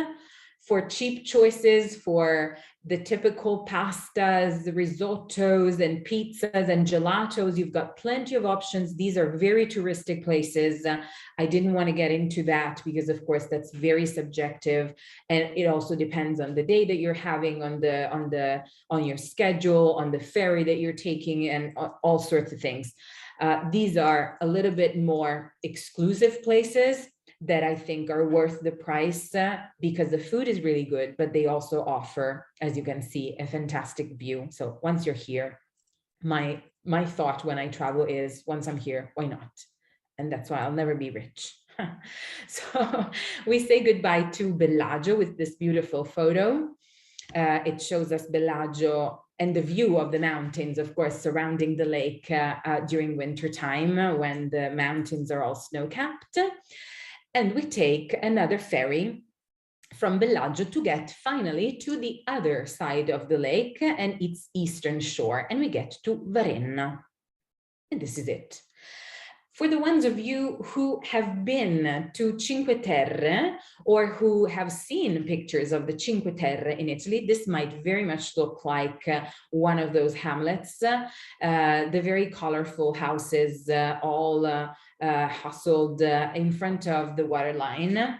For cheap choices, for the typical pastas, the risottos and pizzas and gelatos, you've got plenty of options. These are very touristic places. I didn't want to get into that because, of course, that's very subjective, and it also depends on the day that you're having, on your schedule, on the ferry that you're taking, and all sorts of things. These are a little bit more exclusive places that I think are worth the price because the food is really good, but they also offer, as you can see, a fantastic view. So once you're here, my thought when I travel is, once I'm here, why not? And that's why I'll never be rich. So we say goodbye to Bellagio with this beautiful photo. It shows us Bellagio and the view of the mountains, of course, surrounding the lake during winter time when the mountains are all snow-capped. And we take another ferry from Bellagio to get finally to the other side of the lake and its eastern shore, and we get to Varenna. And this is it. For the ones of you who have been to Cinque Terre or who have seen pictures of the Cinque Terre in Italy, this might very much look like one of those hamlets, the very colorful houses, all hustled in front of the waterline.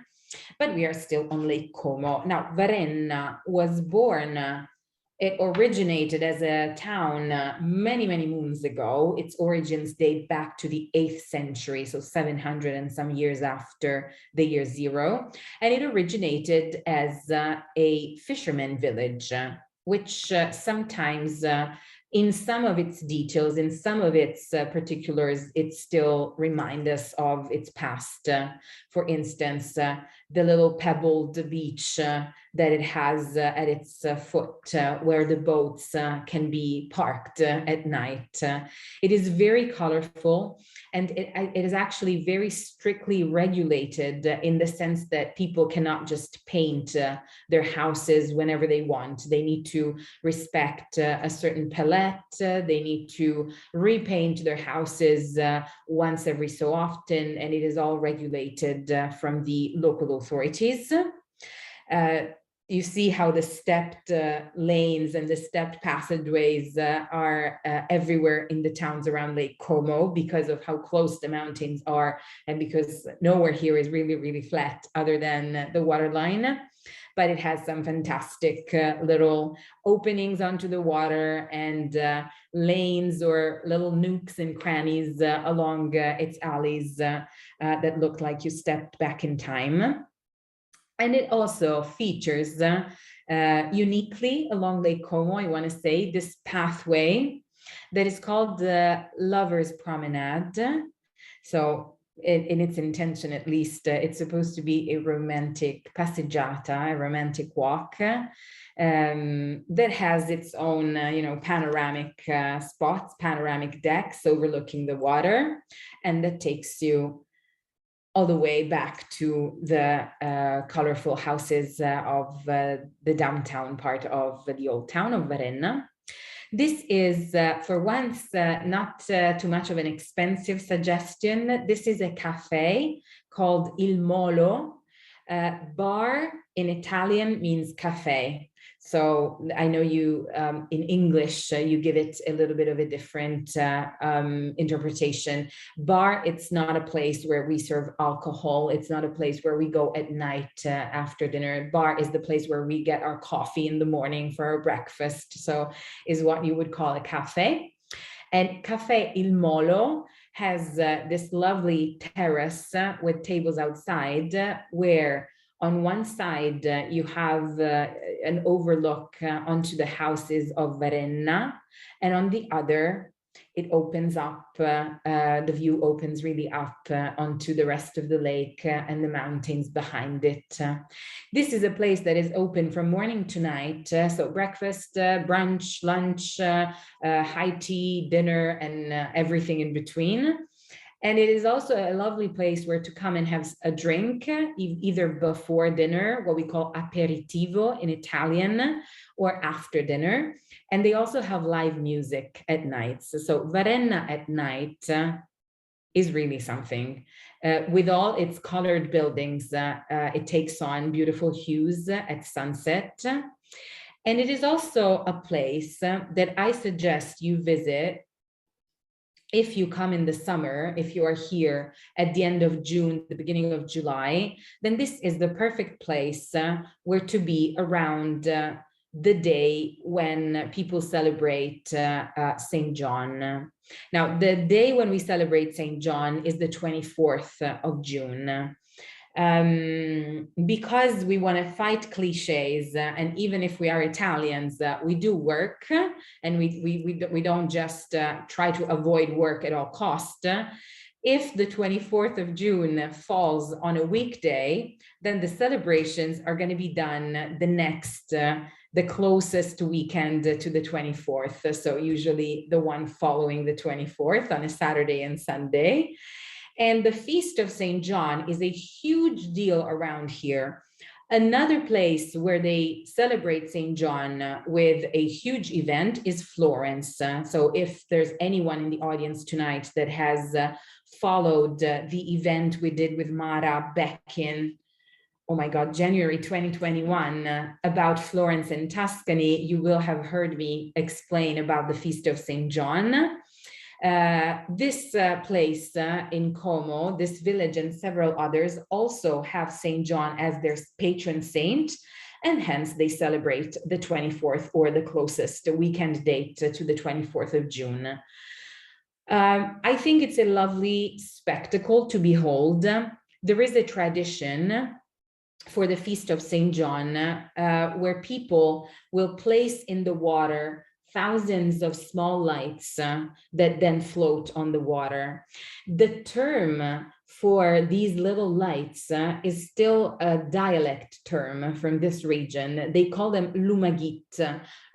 but we are still on Lake Como. Now, Varenna was born, it originated as a town many, many moons ago. Its origins date back to the 8th century, so 700 and some years after the year zero. And it originated as a fisherman village, which sometimes in some of its details, in some of its particulars, it still reminds us of its past. For instance, the little pebbled beach that it has at its foot, where the boats can be parked at night. It is very colorful, and it is actually very strictly regulated in the sense that people cannot just paint their houses whenever they want. They need to respect a certain palette. They need to repaint their houses once every so often, and it is all regulated from the local authorities. You see how the stepped lanes and the stepped passageways are everywhere in the towns around Lake Como because of how close the mountains are, and because nowhere here is really, really flat other than the waterline. But it has some fantastic little openings onto the water and lanes or little nooks and crannies along its alleys that look like you stepped back in time. And it also features uniquely along Lake Como, I want to say, this pathway that is called the Lover's Promenade. So in its intention, at least, it's supposed to be a romantic passeggiata, a romantic walk that has its own, panoramic spots, panoramic decks overlooking the water, and that takes you all the way back to the colorful houses of the downtown part of the old town of Varenna. This is, for once, not too much of an expensive suggestion. This is a cafe called Il Molo. Bar in Italian means cafe. So I know you, in English, you give it a little bit of a different interpretation. Bar, it's not a place where we serve alcohol. It's not a place where we go at night after dinner. Bar is the place where we get our coffee in the morning for our breakfast. So is what you would call a cafe. And Cafe Il Molo has this lovely terrace with tables outside where on one side, you have an overlook onto the houses of Varenna, and on the other, it opens up, the view opens really up onto the rest of the lake and the mountains behind it. This is a place that is open from morning to night, so breakfast, brunch, lunch, high tea, dinner, and everything in between. And it is also a lovely place where to come and have a drink, either before dinner, what we call aperitivo in Italian, or after dinner. And they also have live music at night. So Varenna at night is really something. With all its colored buildings, it takes on beautiful hues at sunset. And it is also a place that I suggest you visit if you come in the summer. If you are here at the end of June, the beginning of July, then this is the perfect place where to be around the day when people celebrate St. John. Now, the day when we celebrate St. John is the 24th of June. Because we want to fight cliches, and even if we are Italians, we do work, and we don't just try to avoid work at all costs. If the 24th of June falls on a weekday, then the celebrations are going to be done the closest weekend to the 24th. So usually the one following the 24th on a Saturday and Sunday. And the Feast of St. John is a huge deal around here. Another place where they celebrate St. John with a huge event is Florence. So if there's anyone in the audience tonight that has followed the event we did with Mara back in, oh my God, January 2021, about Florence and Tuscany, you will have heard me explain about the Feast of St. John. This place in Como, this village and several others also have St. John as their patron saint, and hence they celebrate the 24th or the closest weekend date to the 24th of June. I think it's a lovely spectacle to behold. There is a tradition for the Feast of St. John where people will place in the water thousands of small lights that then float on the water. The term for these little lights is still a dialect term from this region. They call them lumagit.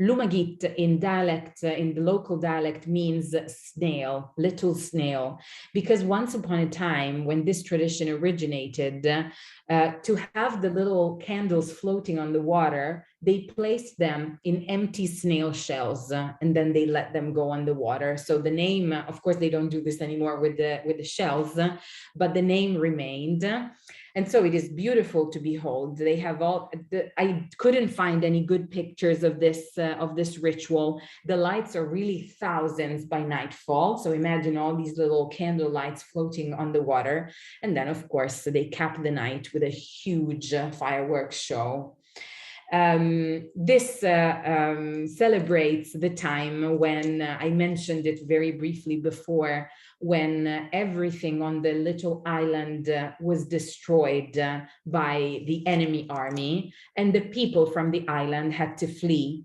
Lumagit in dialect, in the local dialect, means snail, little snail, because once upon a time when this tradition originated, to have the little candles floating on the water, they placed them in empty snail shells and then they let them go on the water. So the name, of course, they don't do this anymore with the shells, but the name remained. And so it is beautiful to behold. They have I couldn't find any good pictures of this ritual. The lights are really thousands by nightfall. So imagine all these little candle lights floating on the water. And then, of course, they cap the night with a huge fireworks show. This celebrates the time when I mentioned it very briefly before, when everything on the little island was destroyed by the enemy army, and the people from the island had to flee.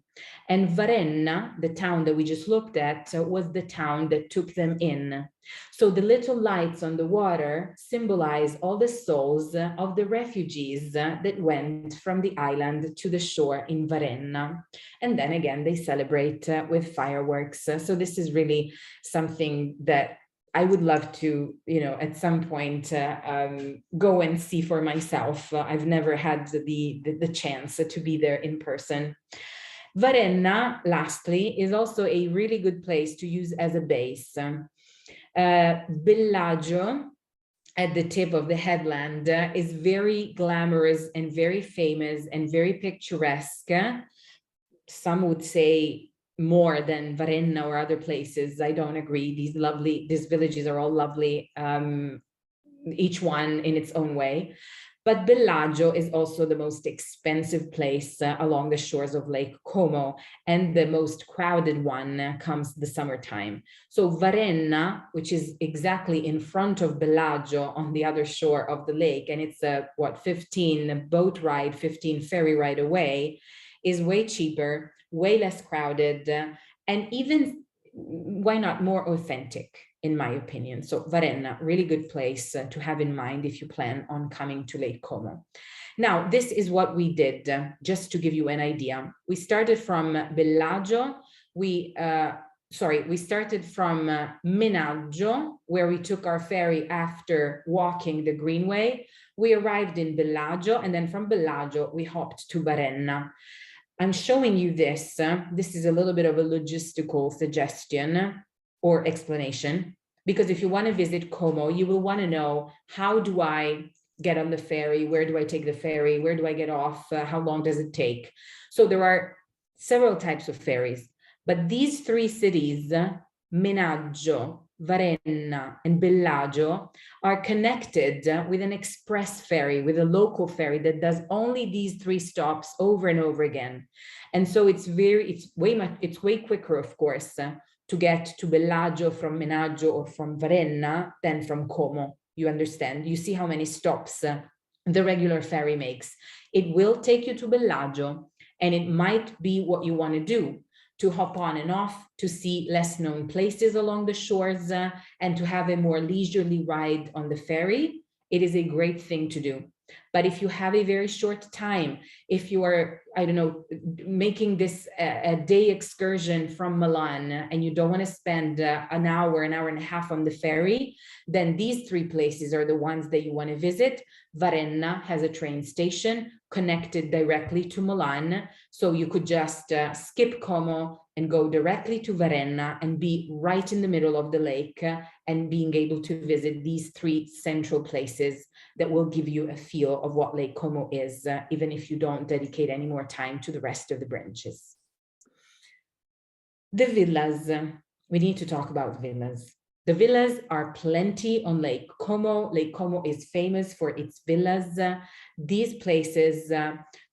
And Varenna, the town that we just looked at, was the town that took them in. So the little lights on the water symbolize all the souls of the refugees that went from the island to the shore in Varenna. And then again, they celebrate with fireworks. So this is really something that I would love to, at some point go and see for myself. I've never had the chance to be there in person. Varenna, lastly, is also a really good place to use as a base. Bellagio, at the tip of the headland, is very glamorous and very famous and very picturesque. Some would say more than Varenna or other places. I don't agree. These villages are all lovely, each one in its own way. But Bellagio is also the most expensive place along the shores of Lake Como, and the most crowded one comes the summertime. So Varenna, which is exactly in front of Bellagio on the other shore of the lake, and it's a 15 boat ride, 15 ferry ride away, is way cheaper, way less crowded, and even, why not, more authentic, in my opinion. So Varenna, really good place to have in mind if you plan on coming to Lake Como. Now, this is what we did, just to give you an idea. We started from Bellagio. We started from Menaggio, where we took our ferry after walking the Greenway. We arrived in Bellagio, and then from Bellagio, we hopped to Varenna. I'm showing you this. This is a little bit of a logistical suggestion or explanation, because if you want to visit Como, you will want to know, how do I get on the ferry? Where do I take the ferry? Where do I get off? How long does it take? So there are several types of ferries, but these three cities, Menaggio, Varenna, and Bellagio, are connected with an express ferry, with a local ferry that does only these three stops over and over again. And so it's way quicker, of course, to get to Bellagio from Menaggio or from Varenna than from Como. You understand? You see how many stops the regular ferry makes. It will take you to Bellagio, and it might be what you want to do, to hop on and off, to see less known places along the shores, and to have a more leisurely ride on the ferry. It is a great thing to do. But if you have a very short time, if you are, I don't know, making this a day excursion from Milan, and you don't want to spend an hour and a half on the ferry, then these three places are the ones that you want to visit. Varenna has a train station connected directly to Milan, so you could just skip Como and go directly to Varenna and be right in the middle of the lake, and being able to visit these three central places that will give you a feel of what Lake Como is, even if you don't dedicate any more time to the rest of the branches. The villas. we need to talk about villas. The villas are plenty on Lake Como. Lake Como is famous for its villas. These places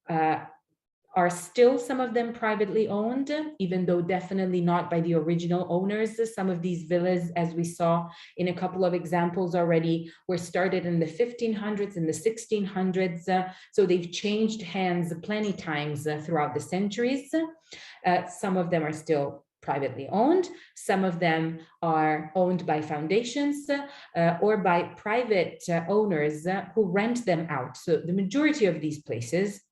are still, some of them, privately owned, even though definitely not by the original owners. Some of these villas, as we saw in a couple of examples already, were started in the 1500s and the 1600s. So they've changed hands plenty times throughout the centuries. Some of them are still privately owned. Some of them are owned by foundations or by private owners who rent them out. So the majority of these places,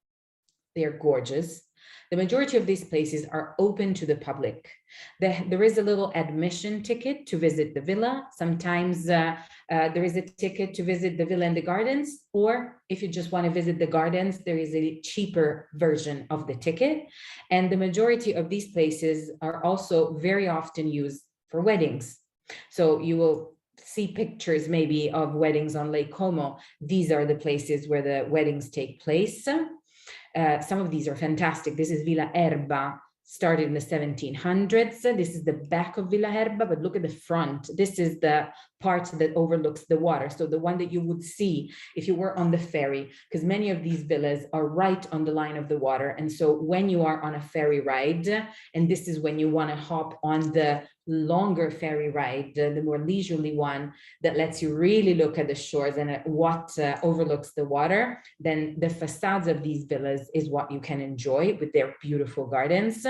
they are gorgeous. The majority of these places are open to the public. There is a little admission ticket to visit the villa. Sometimes there is a ticket to visit the villa and the gardens, or if you just want to visit the gardens, there is a cheaper version of the ticket. And the majority of these places are also very often used for weddings. So you will see pictures maybe of weddings on Lake Como. These are the places where the weddings take place. Some of these are fantastic. This is Villa Erba, started in the 1700s. This is the back of Villa Erba, but look at the front. This is the part that overlooks the water. So the one that you would see if you were on the ferry, because many of these villas are right on the line of the water. And so when you are on a ferry ride, and this is when you want to hop on the longer ferry ride, the more leisurely one that lets you really look at the shores and at what overlooks the water, then the facades of these villas is what you can enjoy with their beautiful gardens.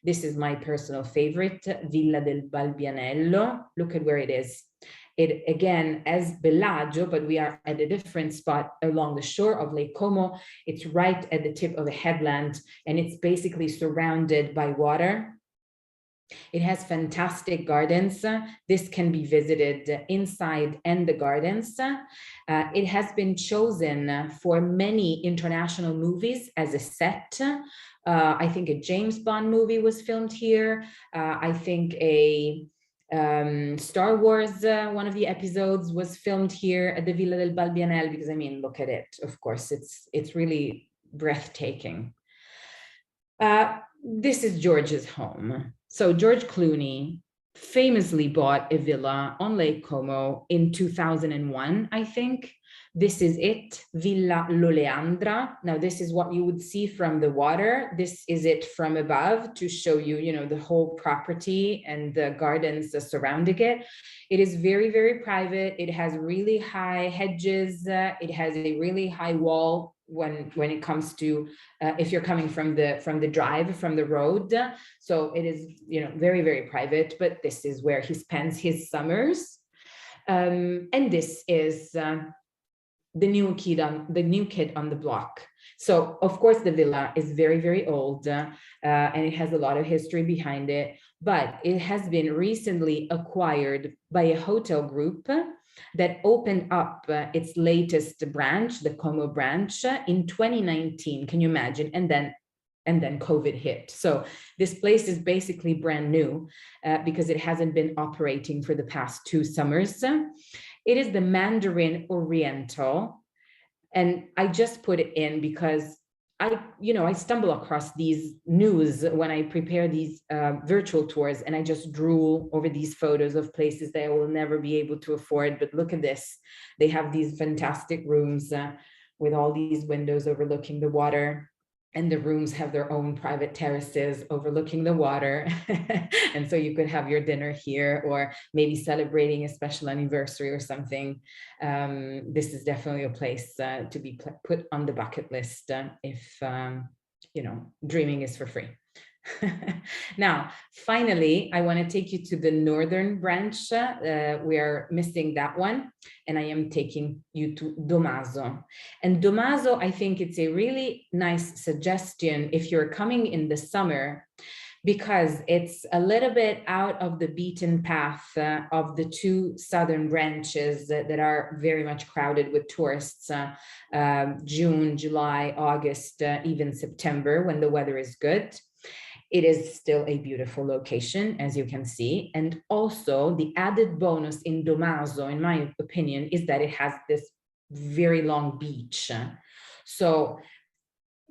This is my personal favorite, Villa del Balbianello. Look at where it is. It again as Bellagio, but we are at a different spot along the shore of Lake Como. It's right at the tip of a headland, and it's basically surrounded by water. It has fantastic gardens. This can be visited inside and the gardens. It has been chosen for many international movies as a set. I think a James Bond movie was filmed here. I think a Star Wars, one of the episodes was filmed here at the Villa del Balbianel, because I mean, look at it. Of course, it's really breathtaking. This is George's home. So George Clooney famously bought a villa on Lake Como in 2001, I think. This is it, Villa L'Oleandra. Now, this is what you would see from the water. This is it from above to show you, you know, the whole property and the gardens surrounding it. It is very, very private. It has really high hedges. It has a really high wall when it comes to if you're coming from the drive, from the road. So it is, you know, very, very private, but this is where he spends his summers. And this is the new kid on the block. So of course the villa is very, very old and it has a lot of history behind it, but it has been recently acquired by a hotel group that opened up its latest branch, the Como branch, in 2019. Can you imagine? And then COVID hit. So this place is basically brand new because it hasn't been operating for the past 2 summers. It is the Mandarin Oriental. And I just put it in because I stumble across these news when I prepare these virtual tours, and I just drool over these photos of places that I will never be able to afford. But look at this. They have these fantastic rooms with all these windows overlooking the water. And the rooms have their own private terraces overlooking the water. And so you could have your dinner here, or maybe celebrating a special anniversary or something. This is definitely a place to be put on the bucket list if, dreaming is for free. Now, finally, I want to take you to the northern branch. We are missing that one, and I am taking you to Domaso. And Domaso, I think it's a really nice suggestion if you're coming in the summer, because it's a little bit out of the beaten path of the 2 southern branches that are very much crowded with tourists, June, July, August, even September, when the weather is good. It is still a beautiful location, as you can see. And also the added bonus in Domaso, in my opinion, is that it has this very long beach. So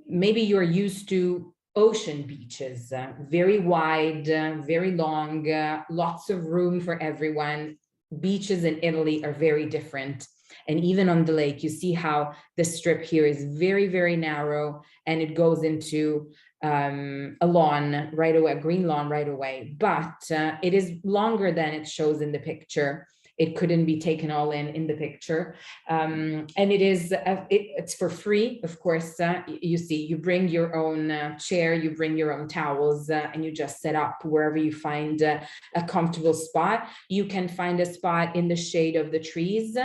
maybe you're used to ocean beaches, very wide, very long, lots of room for everyone. Beaches in Italy are very different. And even on the lake, you see how the strip here is very, very narrow, and it goes into a lawn right away, a green lawn right away. But it is longer than it shows in the picture. It couldn't be taken all in the picture. And it is, it's for free, of course. You see, you bring your own chair, you bring your own towels, and you just set up wherever you find a comfortable spot. You can find a spot in the shade of the trees,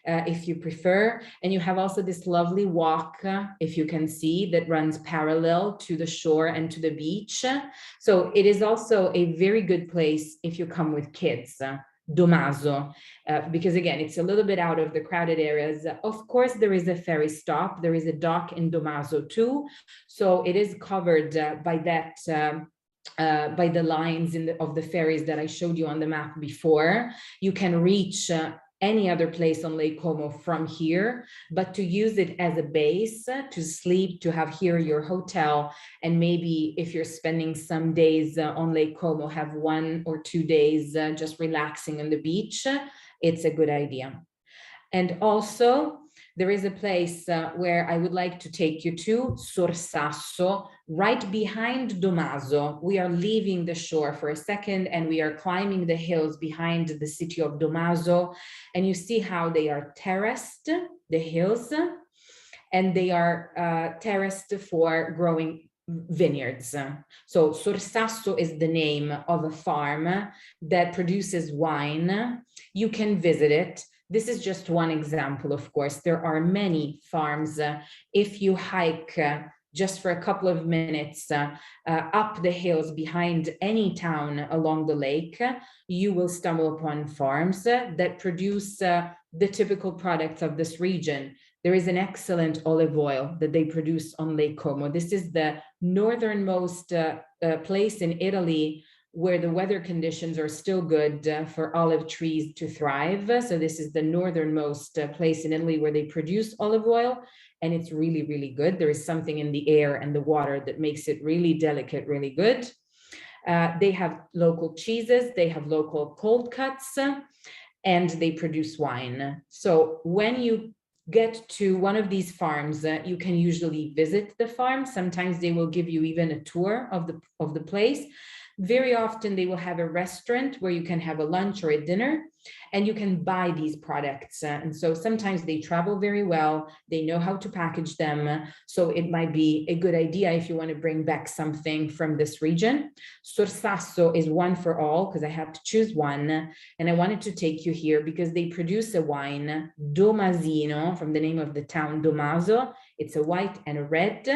if you prefer. And you have also this lovely walk, if you can see, that runs parallel to the shore and to the beach. So it is also a very good place if you come with kids. Domaso, because again, it's a little bit out of the crowded areas. Of course, there is a ferry stop. There is a dock in Domaso too. So it is covered by that, by the lines of the ferries that I showed you on the map before. You can reach any other place on Lake Como from here, but to use it as a base to sleep, to have here your hotel, and maybe if you're spending some days on Lake Como, have 1 or 2 days just relaxing on the beach, it's a good idea. And also, there is a place where I would like to take you to, Sorsasso, right behind Domaso. We are leaving the shore for a second and we are climbing the hills behind the city of Domaso. And you see how they are terraced, the hills, and they are terraced for growing vineyards. So Sorsasso is the name of a farm that produces wine. You can visit it. This is just one example, of course. There are many farms. If you hike just for a couple of minutes up the hills behind any town along the lake, you will stumble upon farms that produce the typical products of this region. There is an excellent olive oil that they produce on Lake Como. This is the northernmost place in Italy where the weather conditions are still good for olive trees to thrive. So this is the northernmost place in Italy where they produce olive oil, and it's really, really good. There is something in the air and the water that makes it really delicate, really good. They have local cheeses, they have local cold cuts, and they produce wine. So when you get to one of these farms, you can usually visit the farm. Sometimes they will give you even a tour of the place. Very often they will have a restaurant where you can have a lunch or a dinner, and you can buy these products. And so sometimes they travel very well. They know how to package them. So it might be a good idea if you want to bring back something from this region. Sorsasso is one for all because I have to choose one. And I wanted to take you here because they produce a wine, Domasino, from the name of the town, Domaso. It's a white and a red.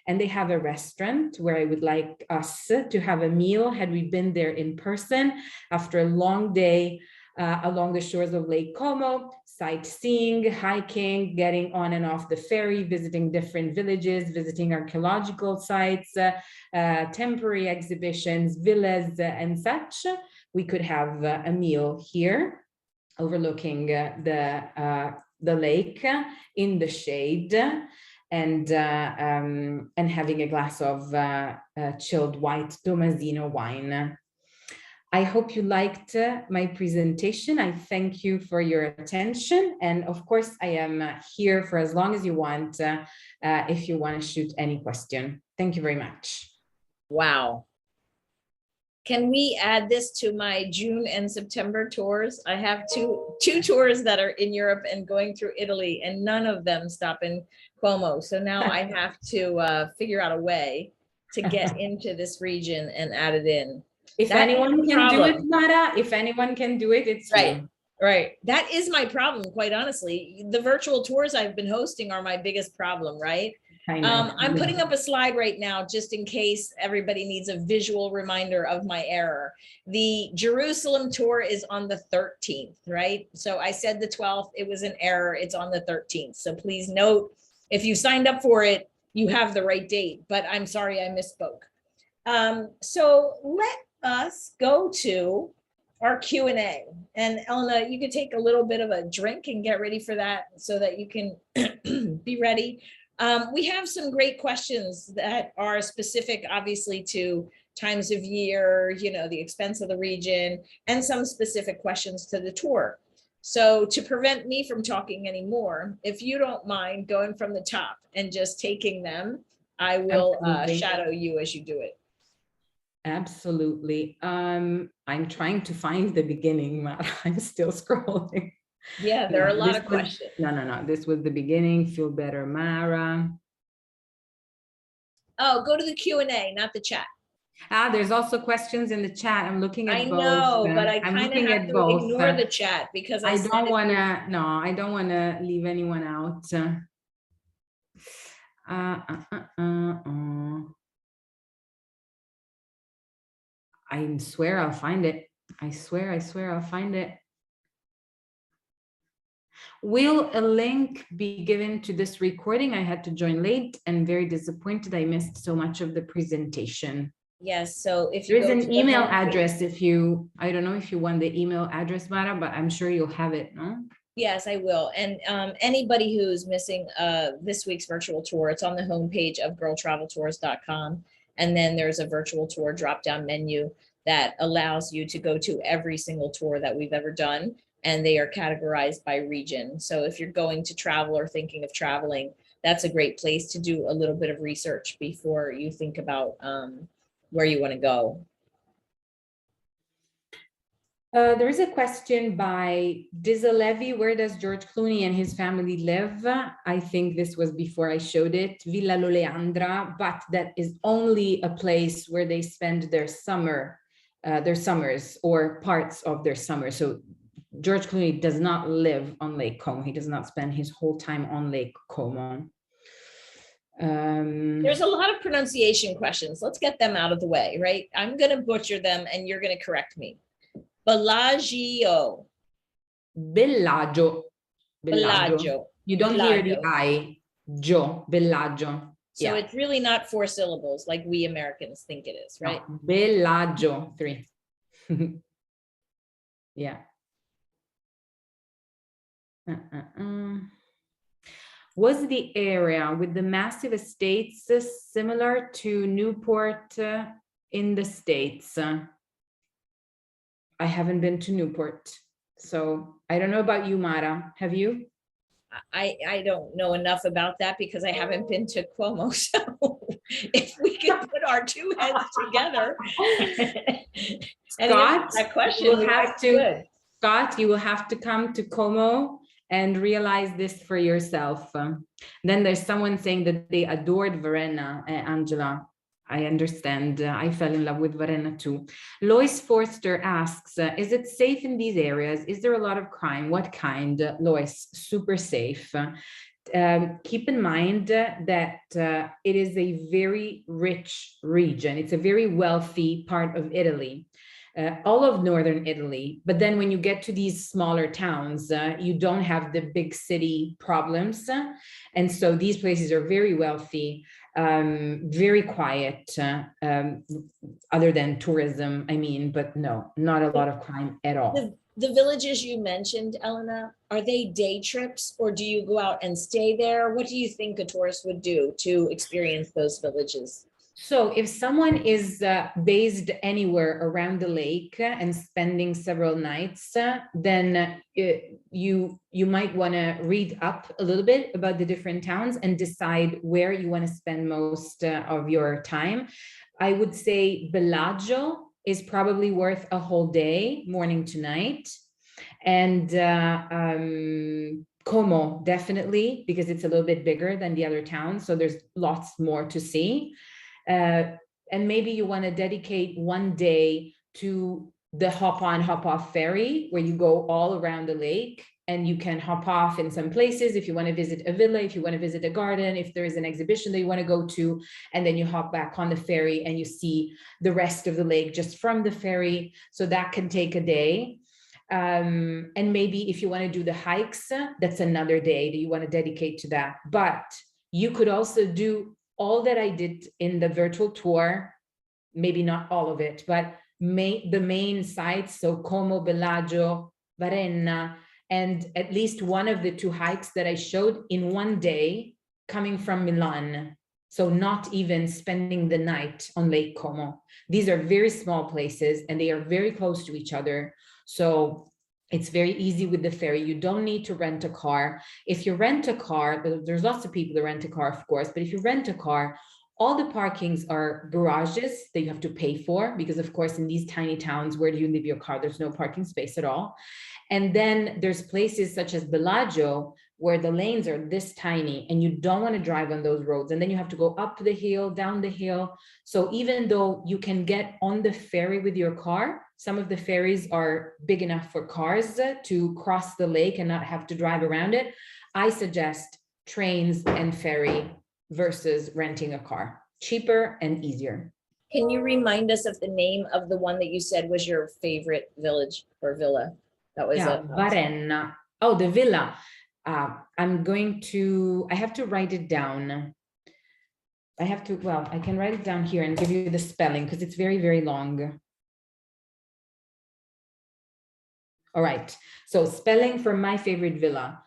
And they have a restaurant where I would like us to have a meal had we been there in person after a long day along the shores of Lake Como, sightseeing, hiking, getting on and off the ferry, visiting different villages, visiting archaeological sites, temporary exhibitions, villas, and such. We could have a meal here overlooking the lake in the shade, and having a glass of chilled white Domasino wine. I hope you liked my presentation. I thank you for your attention. And of course, I am here for as long as you want, if you want to shoot any question. Thank you very much. Wow. Can we add this to my June and September tours? I have two tours that are in Europe and going through Italy, and none of them stop in Como. So now I have to figure out a way to get into this region and add it in. If anyone can do it, Mara, if anyone can do it, it's right. you. Right. That is my problem, quite honestly. The virtual tours I've been hosting are my biggest problem, right? I'm putting up a slide right now just in case everybody needs a visual reminder of my error. The Jerusalem tour is on the 13th, right? So I said the 12th, it was an error. It's on the 13th. So please note, if you signed up for it, you have the right date, but I'm sorry I misspoke. So let us go to our Q&A. And Elena, you could take a little bit of a drink and get ready for that so that you can be ready. We have some great questions that are specific, obviously, to times of year, the expense of the region, and some specific questions to the tour. So to prevent me from talking anymore, if you don't mind going from the top and just taking them, I will shadow you as you do it. Absolutely. I'm trying to find the beginning, Mara. I'm still scrolling. Yeah, there are a lot of questions. No. This was the beginning. Feel better, Mara. Oh, go to the Q&A, not the chat. There's also questions in the chat. I'm looking at both. I know, but I kind of have to ignore the chat because I don't want to. No, I don't want to leave anyone out. I swear I'll find it. I swear I'll find it. Will a link be given to this recording? I had to join late and very disappointed. I missed so much of the presentation. Yes, so if you there's an email address, I don't know if you want the email address, Mara, but I'm sure you'll have it, no? Yes, I will. And anybody who's missing this week's virtual tour, it's on the homepage of girltraveltours.com. And then there's a virtual tour drop-down menu that allows you to go to every single tour that we've ever done. And they are categorized by region. So if you're going to travel or thinking of traveling, that's a great place to do a little bit of research before you think about where you want to go. There is a question by Dizalevi. Where does George Clooney and his family live? I think this was before I showed it, Villa L'Oleandra, but that is only a place where they spend their summers or parts of their summer. So George Clooney does not live on Lake Como. He does not spend his whole time on Lake Como. There's a lot of pronunciation questions. Let's get them out of the way, right? I'm going to butcher them and you're going to correct me. Bellagio. Bellagio. Bellagio. You don't hear the I. Bellagio. So it's really not 4 syllables like we Americans think it is, right? No. Bellagio. 3. Yeah. Was the area with the massive estates similar to Newport in the States? I haven't been to Newport, so I don't know about you, Mara. Have you? I don't know enough about that because I haven't been to Cuomo. So if we could put our two heads together, Scott, that question Scott, you will have to come to Como and realize this for yourself. Then there's someone saying that they adored Varenna, Angela. I understand. I fell in love with Varenna too. Lois Forster asks, is it safe in these areas? Is there a lot of crime? What kind? Lois, super safe. Keep in mind that it is a very rich region. It's a very wealthy part of Italy. All of northern Italy. But then when you get to these smaller towns, you don't have the big city problems. And so these places are very wealthy, very quiet, other than tourism, I mean, but no, not a lot of crime at all. The villages you mentioned, Elena, are they day trips or do you go out and stay there? What do you think a tourist would do to experience those villages? So if someone is based anywhere around the lake and spending several nights, then you might want to read up a little bit about the different towns and decide where you want to spend most of your time. I would say Bellagio is probably worth a whole day, morning to night. And Como, definitely, because it's a little bit bigger than the other towns. So there's lots more to see. And maybe you want to dedicate one day to the hop on, hop off ferry, where you go all around the lake and you can hop off in some places. If you want to visit a villa, if you want to visit a garden, if there is an exhibition that you want to go to, and then you hop back on the ferry and you see the rest of the lake just from the ferry. So that can take a day. And maybe if you want to do the hikes, that's another day that you want to dedicate to that. But you could also do all that I did in the virtual tour, maybe not all of it, but the main sites, so Como, Bellagio, Varenna, and at least one of the 2 hikes that I showed in one day, coming from Milan. So not even spending the night on Lake Como. These are very small places and they are very close to each other. So it's very easy with the ferry. You don't need to rent a car. If you rent a car, there's lots of people that rent a car, of course, but if you rent a car, all the parkings are garages that you have to pay for, because of course, in these tiny towns, where do you leave your car? There's no parking space at all. And then there's places such as Bellagio, where the lanes are this tiny and you don't want to drive on those roads. And then you have to go up the hill, down the hill. So even though you can get on the ferry with your car, some of the ferries are big enough for cars to cross the lake and not have to drive around it. I suggest trains and ferry versus renting a car. Cheaper and easier. Can you remind us of the name of the one that you said was your favorite village or villa? That was Varenna. Oh, the villa. I have to write it down. I can write it down here and give you the spelling because it's very, very long. All right. So spelling for my favorite villa.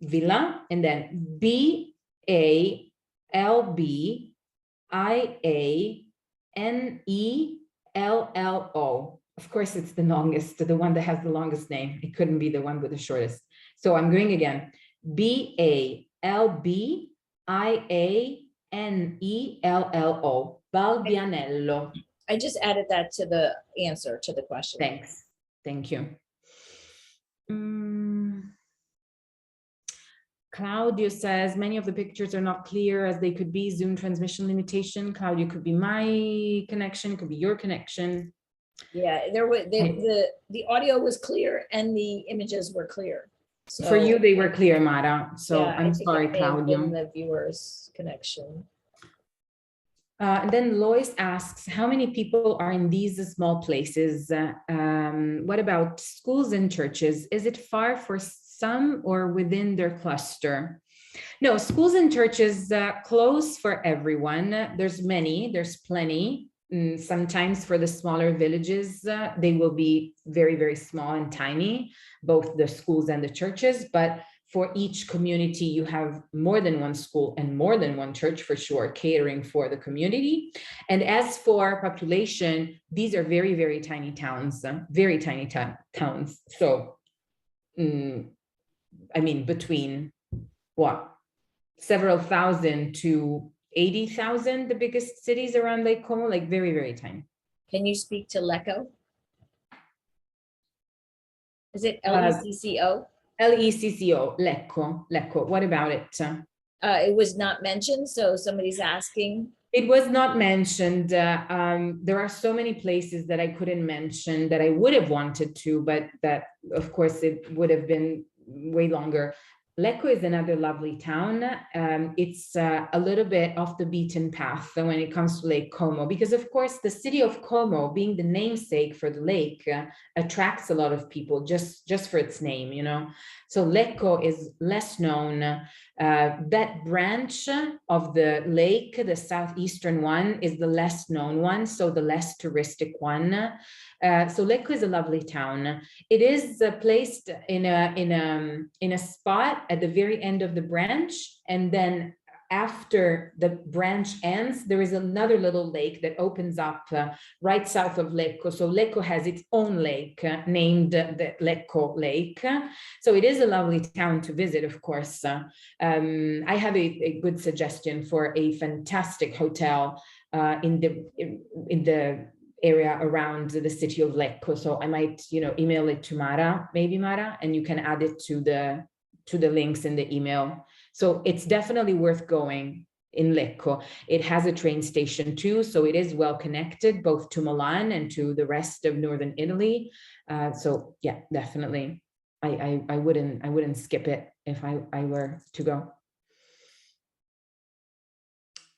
Villa, and then BALBIANELLO. Of course, it's the longest, the one that has the longest name. It couldn't be the one with the shortest. So I'm going again. BALBIANELLO. Balbianello. I just added that to the answer to the question. Thanks. Thank you. Claudio says, many of the pictures are not clear as they could be. Zoom transmission limitation. Claudio, could be my connection, could be your connection. Yeah, there was the audio was clear and the images were clear. So for you, they were clear, Mara. So yeah, I'm sorry, Claudio. The viewer's connection. And then Lois asks, how many people are in these small places? What about schools and churches? Is it far for some or within their cluster? No, schools and churches close for everyone. There's plenty. Sometimes for the smaller villages, they will be very, very small and tiny, both the schools and the churches. But for each community, you have more than one school and more than one church for sure, catering for the community. And as for population, these are very, very tiny towns, very tiny towns. So, I mean, between several thousand to 80,000, the biggest cities around Lake Como, like very, very tiny. Can you speak to Lecco? Is it Lecco? Lecco, Lecco. What about it? It was not mentioned, so somebody's asking. It was not mentioned. There are so many places that I couldn't mention that I would have wanted to, but that, of course, it would have been way longer. Lecco is another lovely town. It's a little bit off the beaten path when it comes to Lake Como, because of course the city of Como, being the namesake for the lake, attracts a lot of people just for its name, you know. So Lecco is less known. That branch of the lake, the southeastern one, is the less known one, so the less touristic one. So Lecco is a lovely town. It is placed in a spot at the very end of the branch, and then after the branch ends, there is another little lake that opens up right south of Lecco. So Lecco has its own lake named the Lecco Lake. So it is a lovely town to visit, of course. I have a good suggestion for a fantastic hotel in the area around the city of Lecco. So I might, email it to Mara, maybe Mara, and you can add it to the links in the email. So it's definitely worth going in Lecco. It has a train station too, so it is well connected both to Milan and to the rest of northern Italy. So yeah, definitely, I wouldn't skip it if I were to go.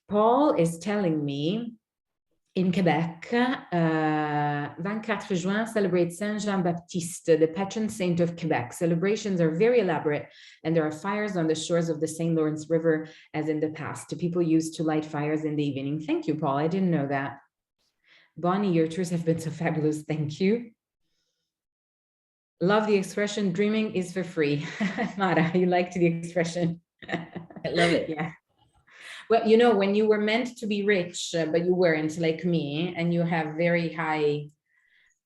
Paul is telling me, in Quebec, 24 Juin celebrates Saint Jean-Baptiste, the patron saint of Quebec. Celebrations are very elaborate, and there are fires on the shores of the St. Lawrence River as in the past. People used to light fires in the evening. Thank you, Paul. I didn't know that. Bonnie, your tours have been so fabulous. Thank you. Love the expression, dreaming is for free. Mara, you liked the expression. I love it. Yeah. Well, you know, when you were meant to be rich, but you weren't, like me, and you have very high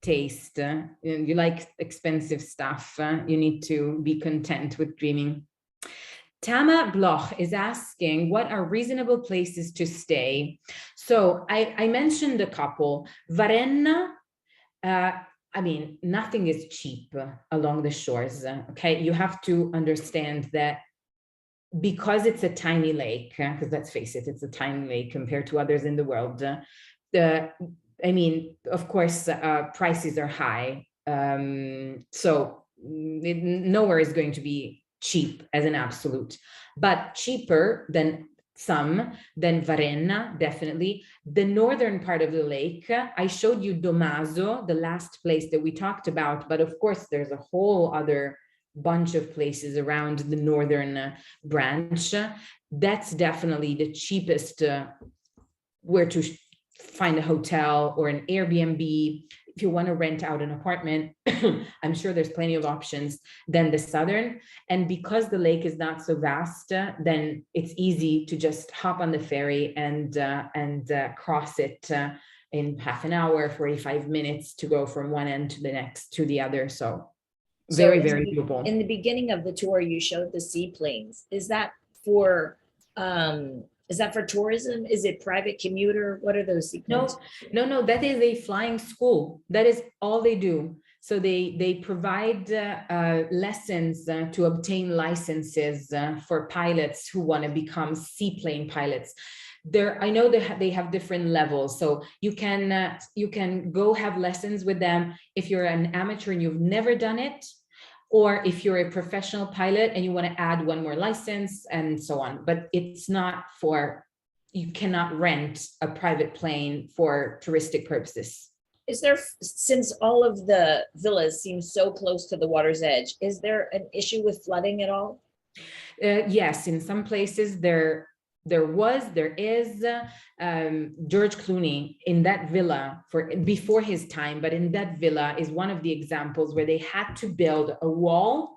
taste, you like expensive stuff, you need to be content with dreaming. Tama Bloch is asking, what are reasonable places to stay? So I mentioned a couple. Varenna, I mean, nothing is cheap along the shores, okay? You have to understand that because it's a tiny lake, because let's face it, it's a tiny lake compared to others in the world, I mean, of course, prices are high. So nowhere is going to be cheap as an absolute, but cheaper than Varenna, definitely. The northern part of the lake, I showed you Domaso, the last place that we talked about, but of course there's a whole other bunch of places around the northern branch. That's definitely the cheapest where to find a hotel or an Airbnb. If you want to rent out an apartment, I'm sure there's plenty of options than the southern. And because the lake is not so vast, then it's easy to just hop on the ferry and cross it in half an hour, 45 minutes to go from one end to the next to the other. So very, very doable. In the beginning of the tour, you showed the seaplanes. Is that for tourism? Is it private commuter? What are those seaplanes? No, that is a flying school. That is all they do. So they provide lessons to obtain licenses for pilots who want to become seaplane pilots. I know they have different levels, so you can go have lessons with them if you're an amateur and you've never done it, or if you're a professional pilot and you want to add one more license and so on. But it's not you cannot rent a private plane for touristic purposes. Is there, since all of the villas seem so close to the water's edge, is there an issue with flooding at all? Yes, in some places there is. George Clooney in that villa before his time, but in that villa is one of the examples where they had to build a wall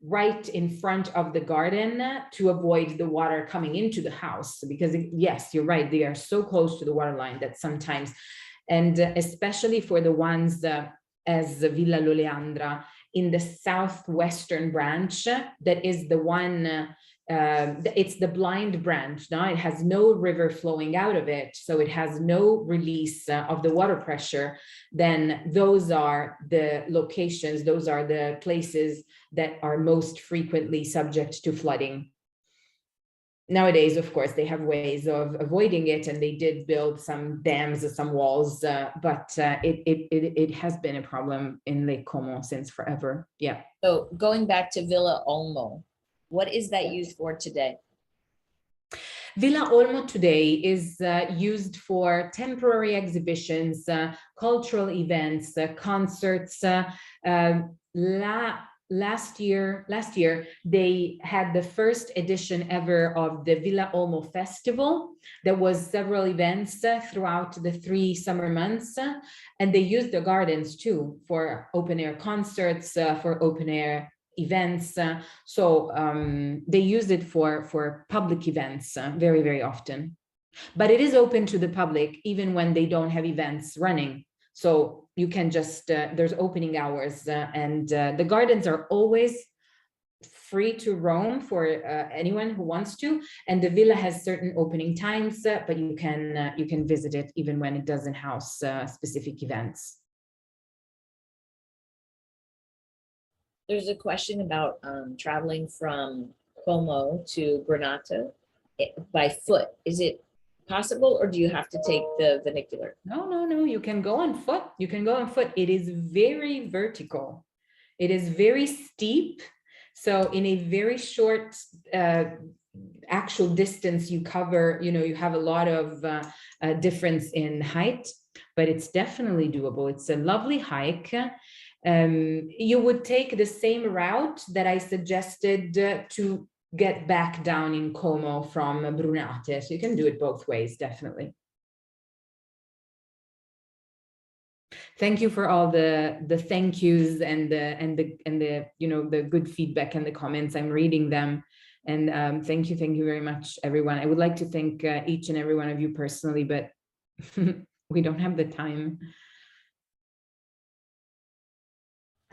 right in front of the garden to avoid the water coming into the house, because yes, you're right, they are so close to the water line that sometimes, and especially for the ones as Villa L'Oleandra in the southwestern branch, that is the one it's the blind branch. Now it has no river flowing out of it, so it has no release of the water pressure. Then those are the locations, those are the places that are most frequently subject to flooding. Nowadays, of course, they have ways of avoiding it, and they did build some dams or some walls, but it has been a problem in Lake Como since forever. Yeah. So going back to Villa Olmo, what is that used for today? Villa Olmo today is used for temporary exhibitions, cultural events, concerts. Last year, they had the first edition ever of the Villa Olmo Festival. There was several events throughout the 3 summer months, and they used the gardens too for open air concerts, for open air events. So they use it for public events very, very often. But it is open to the public even when they don't have events running. So you can just, there's opening hours, and the gardens are always free to roam for anyone who wants to. And the villa has certain opening times, but you can visit it even when it doesn't house specific events. There's a question about traveling from Como to Granata by foot. Is it possible, or do you have to take the vernacular? No, you can go on foot. You can go on foot. It is very vertical. It is very steep. So in a very short actual distance you cover, you have a lot of difference in height, but it's definitely doable. It's a lovely hike. You would take the same route that I suggested to get back down in Como from Brunate. So you can do it both ways, definitely. Thank you for all the thank yous and the the good feedback and the comments. I'm reading them, And thank you very much, everyone. I would like to thank each and every one of you personally, but we don't have the time.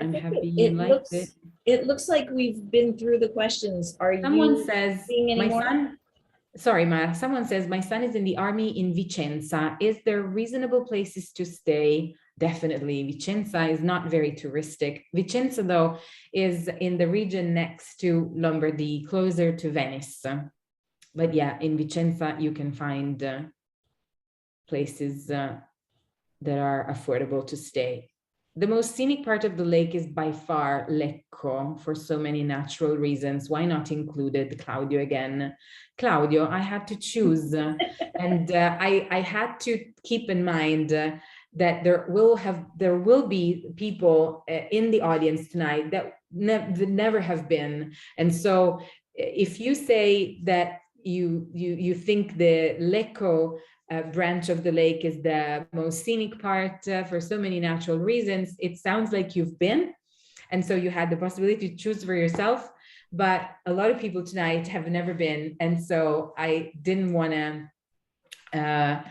I'm happy you liked it. It looks like we've been through the questions. Are Someone you says, seeing any my more? son, sorry, Mara, someone says, my son is in the army in Vicenza. Is there reasonable places to stay? Definitely. Vicenza is not very touristic. Vicenza, though, is in the region next to Lombardy, closer to Venice. But yeah, in Vicenza, you can find places that are affordable to stay. The most scenic part of the lake is by far Lecco, for so many natural reasons. Why not include it? Claudio again. Claudio, I had to choose, and I had to keep in mind that there will be people in the audience tonight that never have been. And so if you say that you think the Lecco branch of the lake is the most scenic part for so many natural reasons, it sounds like you've been, and so you had the possibility to choose for yourself. But a lot of people tonight have never been, and so I didn't want to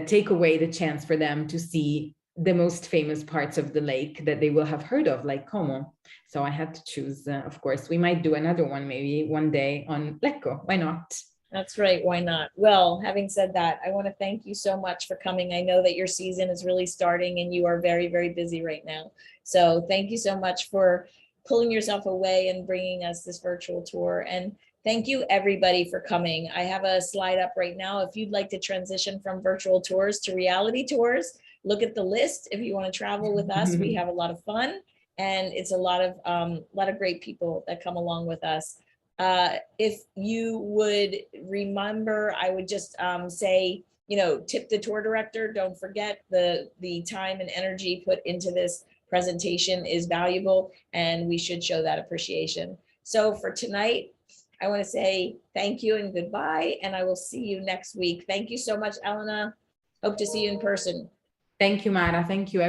take away the chance for them to see the most famous parts of the lake that they will have heard of, like Como. So I had to choose. Of course, we might do another one maybe one day on Lecco. Why not? That's right. Why not? Well, having said that, I want to thank you so much for coming. I know that your season is really starting and you are very, very busy right now. So thank you so much for pulling yourself away and bringing us this virtual tour. And thank you everybody for coming. I have a slide up right now. If you'd like to transition from virtual tours to reality tours, look at the list. If you want to travel with us, we have a lot of fun, and it's a lot of great people that come along with us. If you would remember, I would just say, tip the tour director. Don't forget the time and energy put into this presentation is valuable, and we should show that appreciation. So for tonight, I want to say thank you and goodbye, and I will see you next week. Thank you so much, Elena. Hope to see you in person. Thank you, Mara. Thank you, everyone.